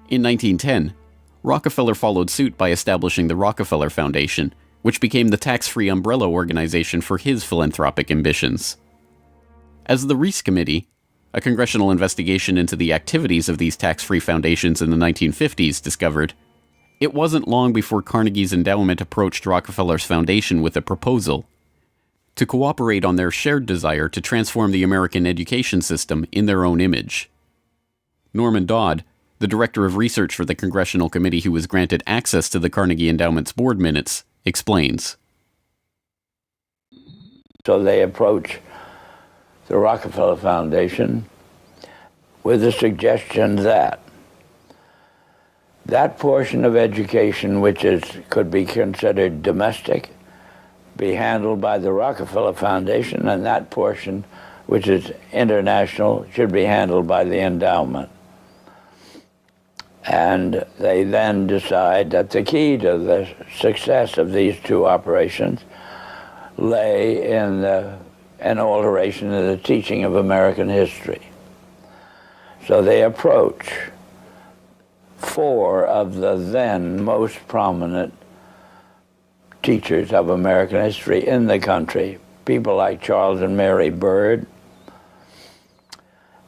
In 1910, Rockefeller followed suit by establishing the Rockefeller Foundation, which became the tax-free umbrella organization for his philanthropic ambitions. As the Reese Committee, a congressional investigation into the activities of these tax-free foundations in the 1950s, discovered, it wasn't long before Carnegie's endowment approached Rockefeller's foundation with a proposal to cooperate on their shared desire to transform the American education system in their own image. Norman Dodd, the director of research for the congressional committee who was granted access to the Carnegie Endowment's board minutes, explains. So they approach the Rockefeller Foundation with the suggestion that that portion of education which could be considered domestic be handled by the Rockefeller Foundation, and that portion which is international should be handled by the endowment. And they then decide that the key to the success of these two operations lay in an alteration of the teaching of American history. So they approach four of the then most prominent teachers of American history in the country, people like Charles and Mary Bird,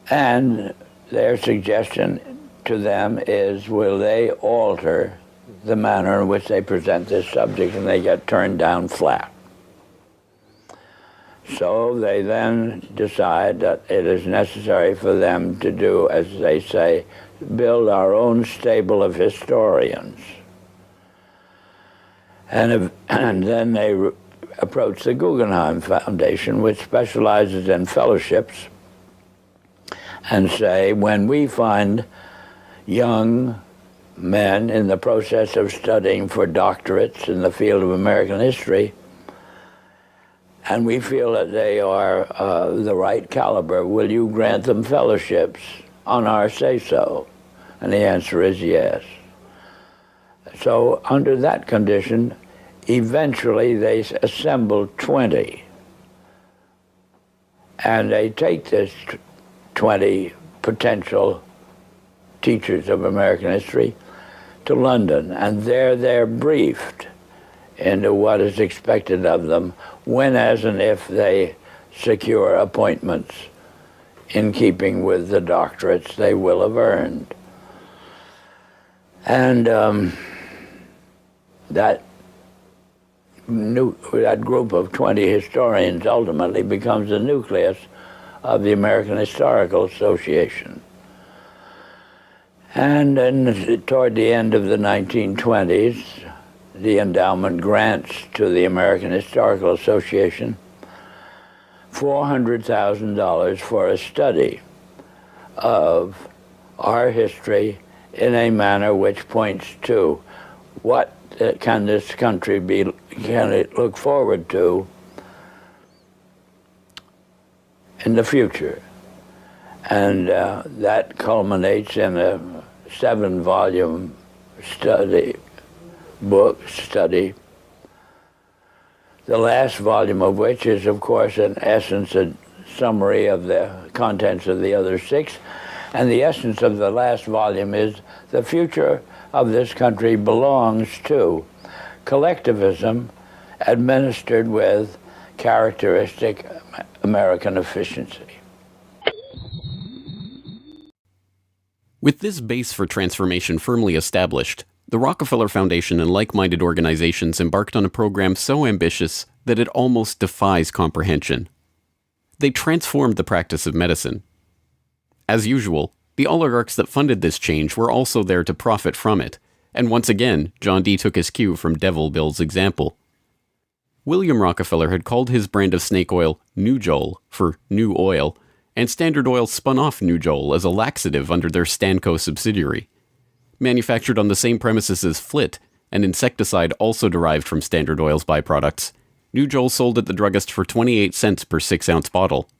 and their suggestion to them is, will they alter the manner in which they present this subject, and they get turned down flat. So they then decide that it is necessary for them to do, as they say, build our own stable of historians. And then they approach the Guggenheim Foundation, which specializes in fellowships, and say, when we find young men in the process of studying for doctorates in the field of American history, and we feel that they are the right caliber, will you grant them fellowships on our say-so? And the answer is yes. So under that condition, eventually they assemble 20. And they take this 20 potential teachers of American history to London, and there they're briefed into what is expected of them when, as and if they secure appointments in keeping with the doctorates they will have earned. And that group of 20 historians ultimately becomes the nucleus of the American Historical Association. And then toward the end of the 1920s, the endowment grants to the American Historical Association $400,000 for a study of our history in a manner which points to what can this country can it look forward to in the future. And that culminates in a 7-volume study, the last volume of which is, of course, in essence a summary of the contents of the other 6. And the essence of the last volume is the future of this country belongs to collectivism administered with characteristic American efficiency. With this base for transformation firmly established, the Rockefeller Foundation and like-minded organizations embarked on a program so ambitious that it almost defies comprehension. They transformed the practice of medicine. As usual, the oligarchs that funded this change were also there to profit from it, and once again, John D. took his cue from Devil Bill's example. William Rockefeller had called his brand of snake oil Nujol for new oil, and Standard Oil spun off Nujol as a laxative under their Stanco subsidiary. Manufactured on the same premises as Flit, an insecticide also derived from Standard Oil's byproducts, Nujol sold at the druggist for 28 cents per 6-ounce bottle.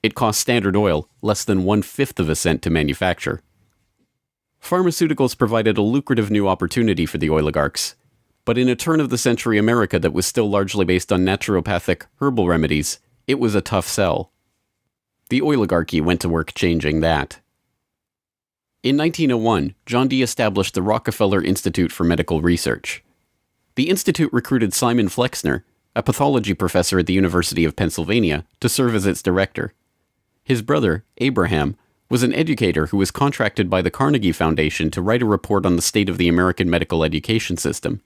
It cost Standard Oil less than 1/5 of a cent to manufacture. Pharmaceuticals provided a lucrative new opportunity for the oligarchs, but in a turn-of-the-century America that was still largely based on naturopathic herbal remedies, it was a tough sell. The oligarchy went to work changing that. In 1901, John D. established the Rockefeller Institute for Medical Research. The institute recruited Simon Flexner, a pathology professor at the University of Pennsylvania, to serve as its director. His brother, Abraham, was an educator who was contracted by the Carnegie Foundation to write a report on the state of the American medical education system.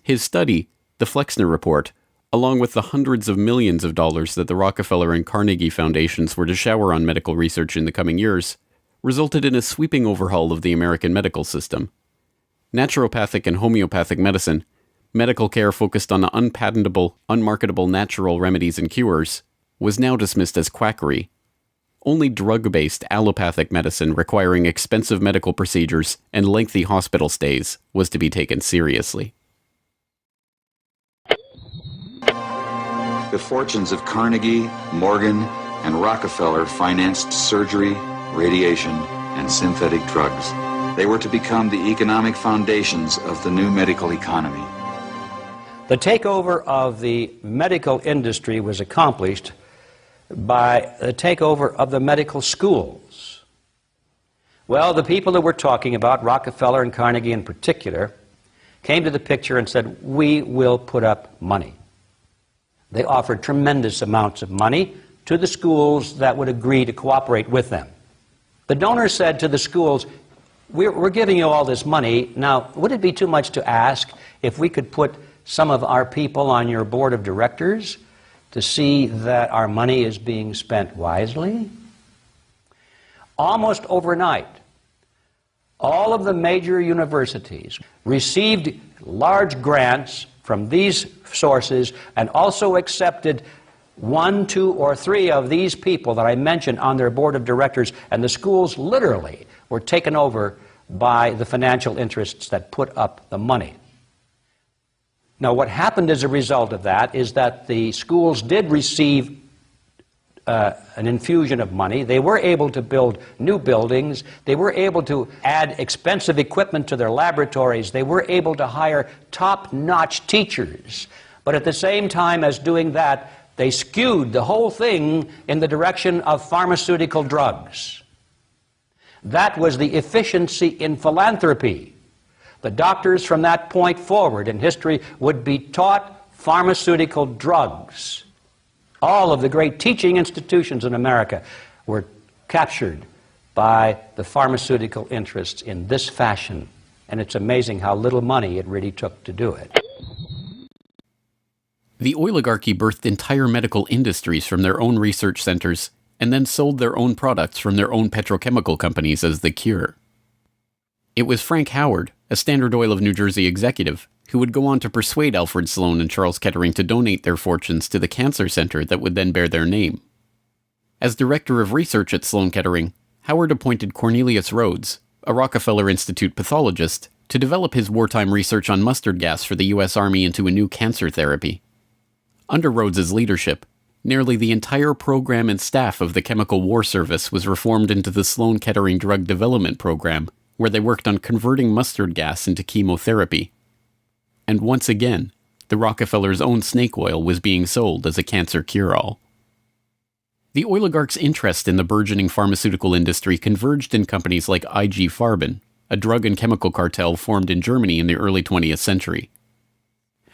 His study, the Flexner Report, along with the hundreds of millions of dollars that the Rockefeller and Carnegie Foundations were to shower on medical research in the coming years, resulted in a sweeping overhaul of the American medical system. Naturopathic and homeopathic medicine medical care focused on unpatentable, unmarketable natural remedies and cures, was now dismissed as quackery. Only drug-based allopathic medicine requiring expensive medical procedures and lengthy hospital stays was to be taken seriously. The fortunes of Carnegie, Morgan, and Rockefeller financed surgery, radiation, and synthetic drugs. They were to become the economic foundations of the new medical economy. The takeover of the medical industry was accomplished by the takeover of the medical schools. Well, the people that we're talking about, Rockefeller and Carnegie in particular, came to the picture and said, we will put up money. They offered tremendous amounts of money to the schools that would agree to cooperate with them. The donors said to the schools, we're giving you all this money. Now, would it be too much to ask if we could put some of our people on your board of directors to see that our money is being spent wisely? Almost overnight, all of the major universities received large grants from these sources and also accepted 1, 2, or 3 of these people that I mentioned on their board of directors, and the schools literally were taken over by the financial interests that put up the money. Now, what happened as a result of that is that the schools did receive an infusion of money. They were able to build new buildings. They were able to add expensive equipment to their laboratories. They were able to hire top-notch teachers. But at the same time as doing that, they skewed the whole thing in the direction of pharmaceutical drugs. That was the efficiency in philanthropy. The doctors from that point forward in history would be taught pharmaceutical drugs. All of the great teaching institutions in America were captured by the pharmaceutical interests in this fashion. And it's amazing how little money it really took to do it. The oligarchy birthed entire medical industries from their own research centers and then sold their own products from their own petrochemical companies as the cure. It was Frank Howard, a Standard Oil of New Jersey executive, who would go on to persuade Alfred Sloan and Charles Kettering to donate their fortunes to the cancer center that would then bear their name. As director of research at Sloan Kettering, Howard appointed Cornelius Rhodes, a Rockefeller Institute pathologist, to develop his wartime research on mustard gas for the U.S. Army into a new cancer therapy. Under Rhodes's leadership, nearly the entire program and staff of the Chemical War Service was reformed into the Sloan Kettering Drug Development Program, where they worked on converting mustard gas into chemotherapy. And once again, the Rockefellers' own snake oil was being sold as a cancer cure-all. The oligarchs' interest in the burgeoning pharmaceutical industry converged in companies like IG Farben, a drug and chemical cartel formed in Germany in the early 20th century.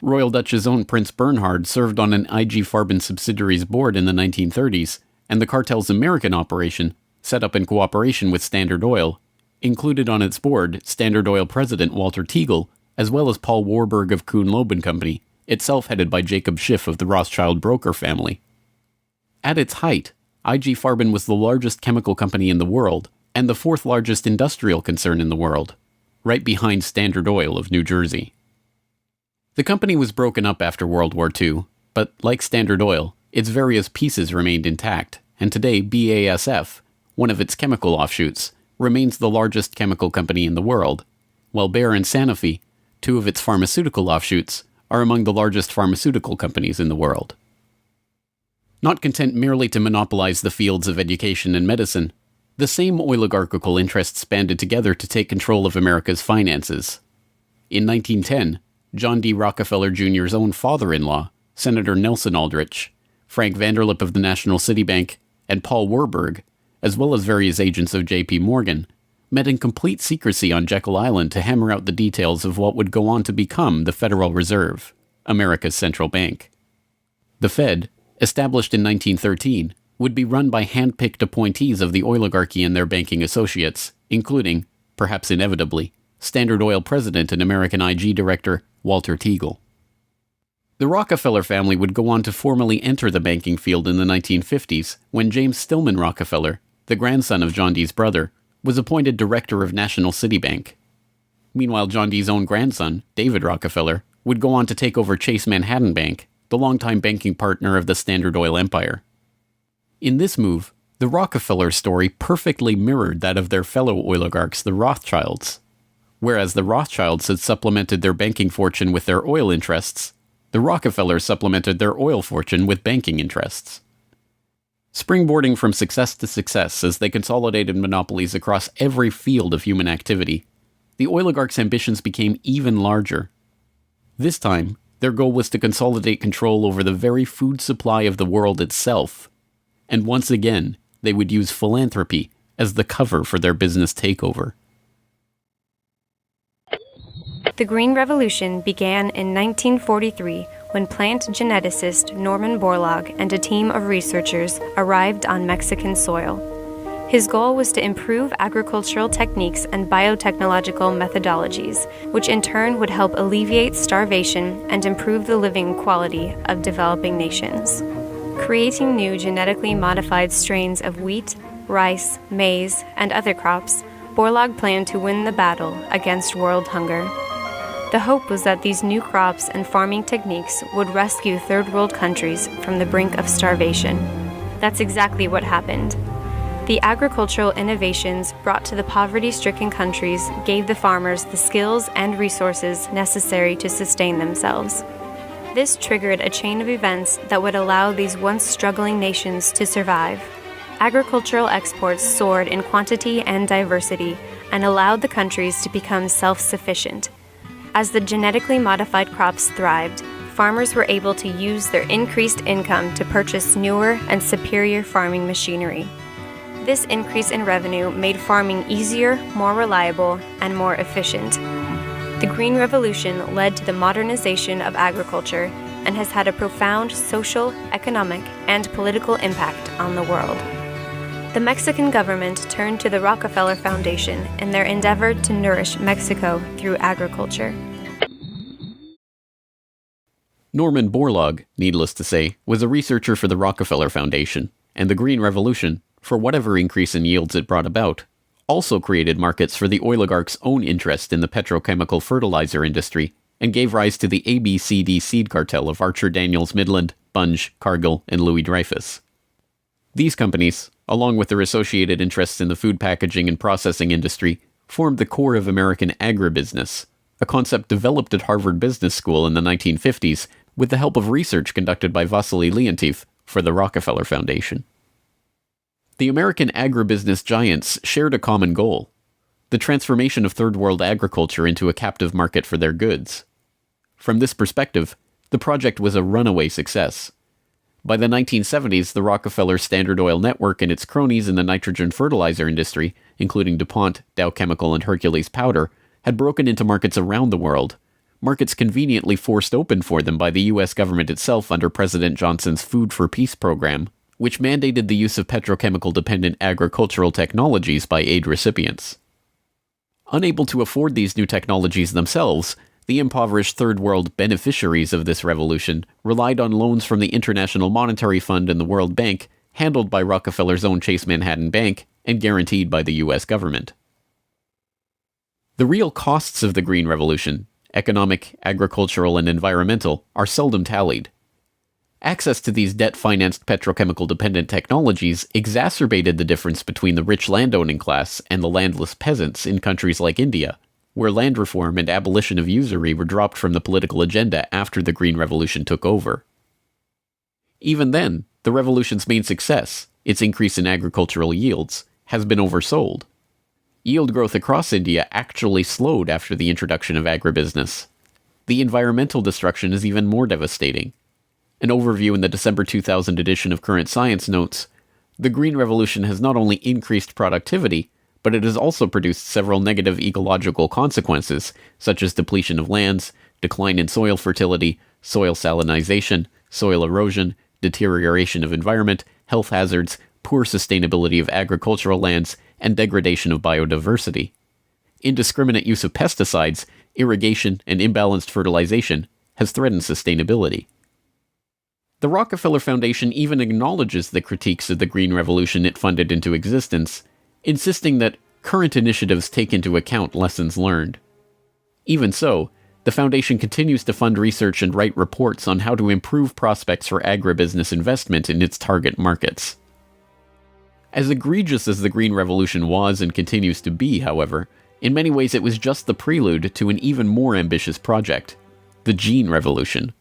Royal Dutch's own Prince Bernhard served on an IG Farben subsidiary's board in the 1930s, and the cartel's American operation, set up in cooperation with Standard Oil, included on its board Standard Oil president Walter Teagle, as well as Paul Warburg of Kuhn-Loeb and Company, itself headed by Jacob Schiff of the Rothschild broker family. At its height, IG Farben was the largest chemical company in the world, and the 4th largest industrial concern in the world, right behind Standard Oil of New Jersey. The company was broken up after World War II, but like Standard Oil, its various pieces remained intact, and today BASF, one of its chemical offshoots, remains the largest chemical company in the world, while Bayer and Sanofi, 2 of its pharmaceutical offshoots, are among the largest pharmaceutical companies in the world. Not content merely to monopolize the fields of education and medicine, the same oligarchical interests banded together to take control of America's finances. In 1910, John D. Rockefeller Jr.'s own father-in-law, Senator Nelson Aldrich, Frank Vanderlip of the National City Bank, and Paul Warburg, as well as various agents of J.P. Morgan, met in complete secrecy on Jekyll Island to hammer out the details of what would go on to become the Federal Reserve, America's central bank. The Fed, established in 1913, would be run by hand-picked appointees of the oligarchy and their banking associates, including, perhaps inevitably, Standard Oil president and American IG director Walter Teagle. The Rockefeller family would go on to formally enter the banking field in the 1950s when James Stillman Rockefeller, the grandson of John D.'s brother, was appointed director of National City Bank. Meanwhile, John D.'s own grandson, David Rockefeller, would go on to take over Chase Manhattan Bank, the longtime banking partner of the Standard Oil empire. In this move, the Rockefeller story perfectly mirrored that of their fellow oligarchs, the Rothschilds. Whereas the Rothschilds had supplemented their banking fortune with their oil interests, the Rockefellers supplemented their oil fortune with banking interests. Springboarding from success to success as they consolidated monopolies across every field of human activity, the oligarchs' ambitions became even larger. This time, their goal was to consolidate control over the very food supply of the world itself. And once again, they would use philanthropy as the cover for their business takeover. The Green Revolution began in 1943 when plant geneticist Norman Borlaug and a team of researchers arrived on Mexican soil. His goal was to improve agricultural techniques and biotechnological methodologies, which in turn would help alleviate starvation and improve the living quality of developing nations. Creating new genetically modified strains of wheat, rice, maize, and other crops, Borlaug planned to win the battle against world hunger. The hope was that these new crops and farming techniques would rescue third world countries from the brink of starvation. That's exactly what happened. The agricultural innovations brought to the poverty-stricken countries gave the farmers the skills and resources necessary to sustain themselves. This triggered a chain of events that would allow these once struggling nations to survive. Agricultural exports soared in quantity and diversity and allowed the countries to become self-sufficient. As the genetically modified crops thrived, farmers were able to use their increased income to purchase newer and superior farming machinery. This increase in revenue made farming easier, more reliable, and more efficient. The Green Revolution led to the modernization of agriculture and has had a profound social, economic, and political impact on the world. The Mexican government turned to the Rockefeller Foundation in their endeavor to nourish Mexico through agriculture. Norman Borlaug, needless to say, was a researcher for the Rockefeller Foundation, and the Green Revolution, for whatever increase in yields it brought about, also created markets for the oligarchs' own interest in the petrochemical fertilizer industry and gave rise to the ABCD seed cartel of Archer Daniels Midland, Bunge, Cargill, and Louis Dreyfus. These companies, along with their associated interests in the food packaging and processing industry, formed the core of American agribusiness, a concept developed at Harvard Business School in the 1950s with the help of research conducted by Vasily Leontief for the Rockefeller Foundation. The American agribusiness giants shared a common goal: the transformation of third world agriculture into a captive market for their goods. From this perspective, the project was a runaway success. By the 1970s, the Rockefeller Standard Oil network and its cronies in the nitrogen fertilizer industry, including DuPont, Dow Chemical, and Hercules Powder, had broken into markets around the world, markets conveniently forced open for them by the U.S. government itself under President Johnson's Food for Peace program, which mandated the use of petrochemical-dependent agricultural technologies by aid recipients. Unable to afford these new technologies themselves, the impoverished Third World beneficiaries of this revolution relied on loans from the International Monetary Fund and the World Bank, handled by Rockefeller's own Chase Manhattan Bank and guaranteed by the U.S. government. The real costs of the Green Revolution, economic, agricultural, and environmental, are seldom tallied. Access to these debt-financed petrochemical-dependent technologies exacerbated the difference between the rich landowning class and the landless peasants in countries like India, where land reform and abolition of usury were dropped from the political agenda after the Green Revolution took over. Even then, the revolution's main success, its increase in agricultural yields, has been oversold. Yield growth across India actually slowed after the introduction of agribusiness. The environmental destruction is even more devastating. An overview in the December 2000 edition of Current Science notes, the Green Revolution has not only increased productivity, but it has also produced several negative ecological consequences, such as depletion of lands, decline in soil fertility, soil salinization, soil erosion, deterioration of environment, health hazards, poor sustainability of agricultural lands, and degradation of biodiversity. Indiscriminate use of pesticides, irrigation, and imbalanced fertilization has threatened sustainability. The Rockefeller Foundation even acknowledges the critiques of the Green Revolution it funded into existence, insisting that current initiatives take into account lessons learned. Even so, The foundation continues to fund research and write reports on how to improve prospects for agribusiness investment in its target markets. As egregious as the Green Revolution was and continues to be, however, in many ways it was just the prelude to an even more ambitious project, the Gene Revolution.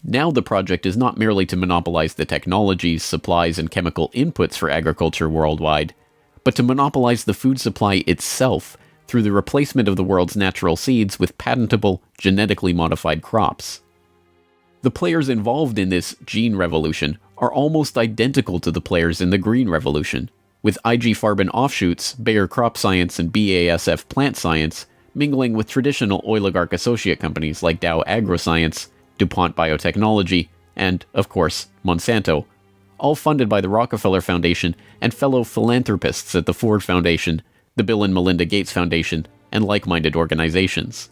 Now the project is not merely to monopolize the technologies, supplies, and chemical inputs for agriculture worldwide, but to monopolize the food supply itself through the replacement of the world's natural seeds with patentable, genetically modified crops. The players involved in this Gene Revolution are almost identical to the players in the Green Revolution, with IG Farben offshoots, Bayer Crop Science and BASF Plant Science, mingling with traditional oligarch associate companies like Dow AgroScience, DuPont Biotechnology, and, of course, Monsanto, all funded by the Rockefeller Foundation and fellow philanthropists at the Ford Foundation, the Bill and Melinda Gates Foundation, and like-minded organizations.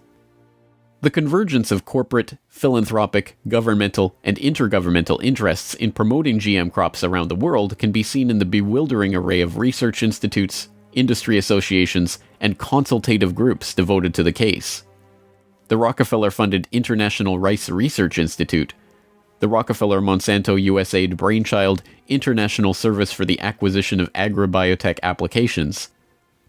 The convergence of corporate, philanthropic, governmental, and intergovernmental interests in promoting GM crops around the world can be seen in the bewildering array of research institutes, industry associations, and consultative groups devoted to the case. The Rockefeller-funded International Rice Research Institute, the Rockefeller-Monsanto USAID brainchild International Service for the Acquisition of Agribiotech Applications,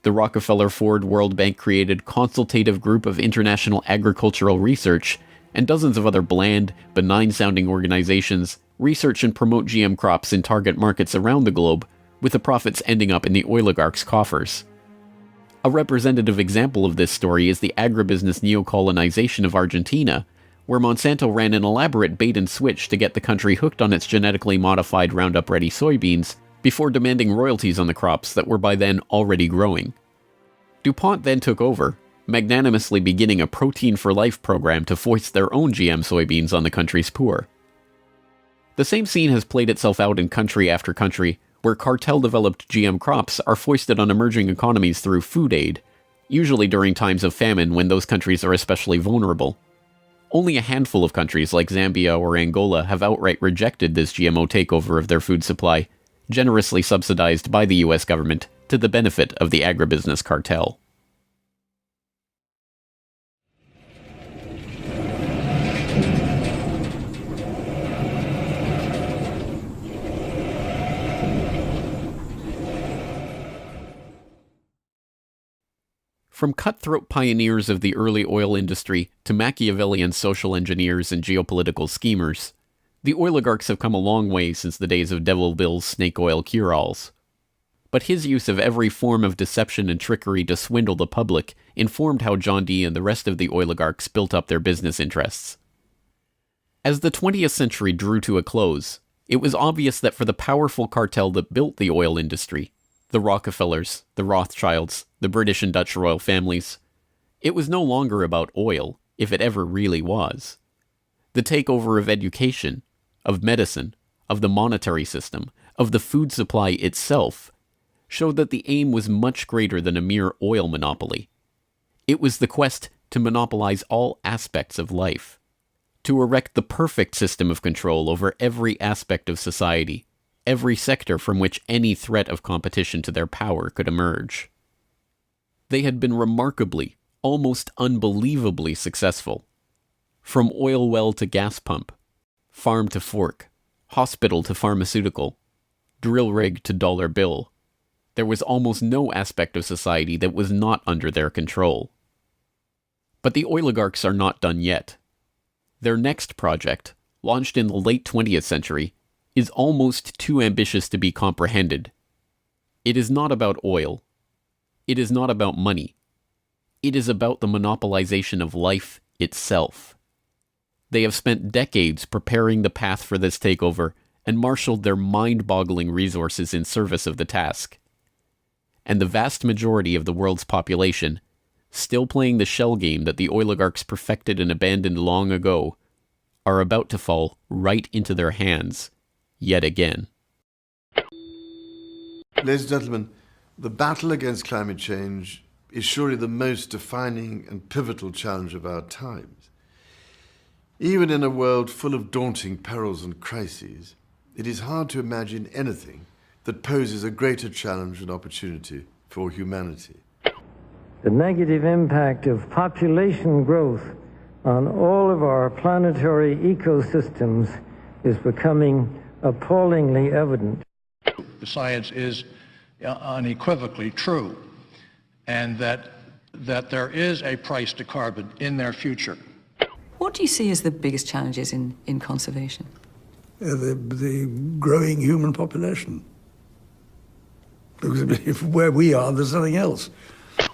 the Rockefeller-Ford World Bank-created Consultative Group of International Agricultural Research, and dozens of other bland, benign-sounding organizations research and promote GM crops in target markets around the globe, with the profits ending up in the oligarchs' coffers. A representative example of this story is the agribusiness neocolonization of Argentina, where Monsanto ran an elaborate bait-and-switch to get the country hooked on its genetically modified Roundup-ready soybeans, before demanding royalties on the crops that were by then already growing. DuPont then took over, magnanimously beginning a Protein for Life program to foist their own GM soybeans on the country's poor. The same scene has played itself out in country after country, where cartel-developed GM crops are foisted on emerging economies through food aid, usually during times of famine when those countries are especially vulnerable. Only a handful of countries like Zambia or Angola have outright rejected this GMO takeover of their food supply, generously subsidized by the US government to the benefit of the agribusiness cartel. From cutthroat pioneers of the early oil industry to Machiavellian social engineers and geopolitical schemers, the oligarchs have come a long way since the days of Devil Bill's snake oil cure-alls. But his use of every form of deception and trickery to swindle the public informed how John D. and the rest of the oligarchs built up their business interests. As the 20th century drew to a close, it was obvious that for the powerful cartel that built the oil industry, the Rockefellers, the Rothschilds, the British and Dutch royal families, it was no longer about oil, if it ever really was. The takeover of education, of medicine, of the monetary system, of the food supply itself, showed that the aim was much greater than a mere oil monopoly. It was the quest to monopolize all aspects of life, to erect the perfect system of control over every aspect of society, every sector from which any threat of competition to their power could emerge. They had been remarkably, almost unbelievably successful. From oil well to gas pump, farm to fork, hospital to pharmaceutical, drill rig to dollar bill, there was almost no aspect of society that was not under their control. But the oligarchs are not done yet. Their next project, launched in the late 20th century, is almost too ambitious to be comprehended. It is not about oil. It is not about money. It is about the monopolization of life itself. They have spent decades preparing the path for this takeover and marshaled their mind-boggling resources in service of the task. And the vast majority of the world's population, still playing the shell game that the oligarchs perfected and abandoned long ago, are about to fall right into their hands, yet again. Ladies and gentlemen, the battle against climate change is surely the most defining and pivotal challenge of our times. Even in a world full of daunting perils and crises, it is hard to imagine anything that poses a greater challenge and opportunity for humanity. The negative impact of population growth on all of our planetary ecosystems is becoming appallingly evident. The science is unequivocally true, and that there is a price to carbon in their future. What do you see as the biggest challenges in conservation? The growing human population. Because where we are, there's nothing else.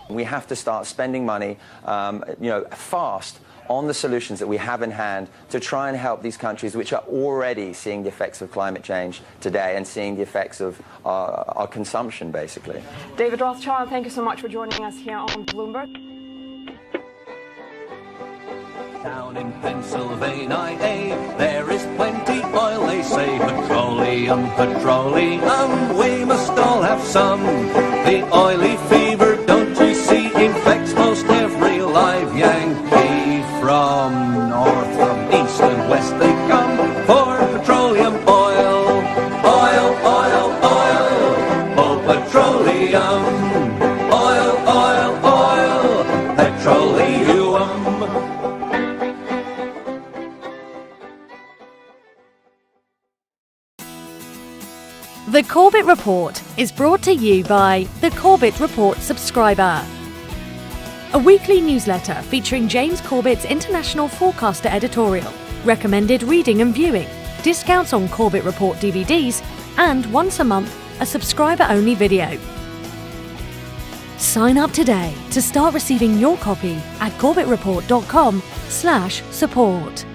We have to start spending money, fast on the solutions that we have in hand to try and help these countries which are already seeing the effects of climate change today and seeing the effects of our consumption, basically. David Rothschild, thank you so much for joining us here on Bloomberg. Down in Pennsylvania, there is plenty oil, they say. Petroleum, petroleum, we must all have some. The oily fever, don't you see, infects most every live Yankee. From north, from east and west they come for petroleum oil. Oil, oil, oil, oh petroleum. Oil, oil, oil, petroleum. The Corbett Report is brought to you by the Corbett Report subscriber, a weekly newsletter featuring James Corbett's International Forecaster editorial, recommended reading and viewing, discounts on Corbett Report DVDs, and once a month, a subscriber-only video. Sign up today to start receiving your copy at corbettreport.com/support.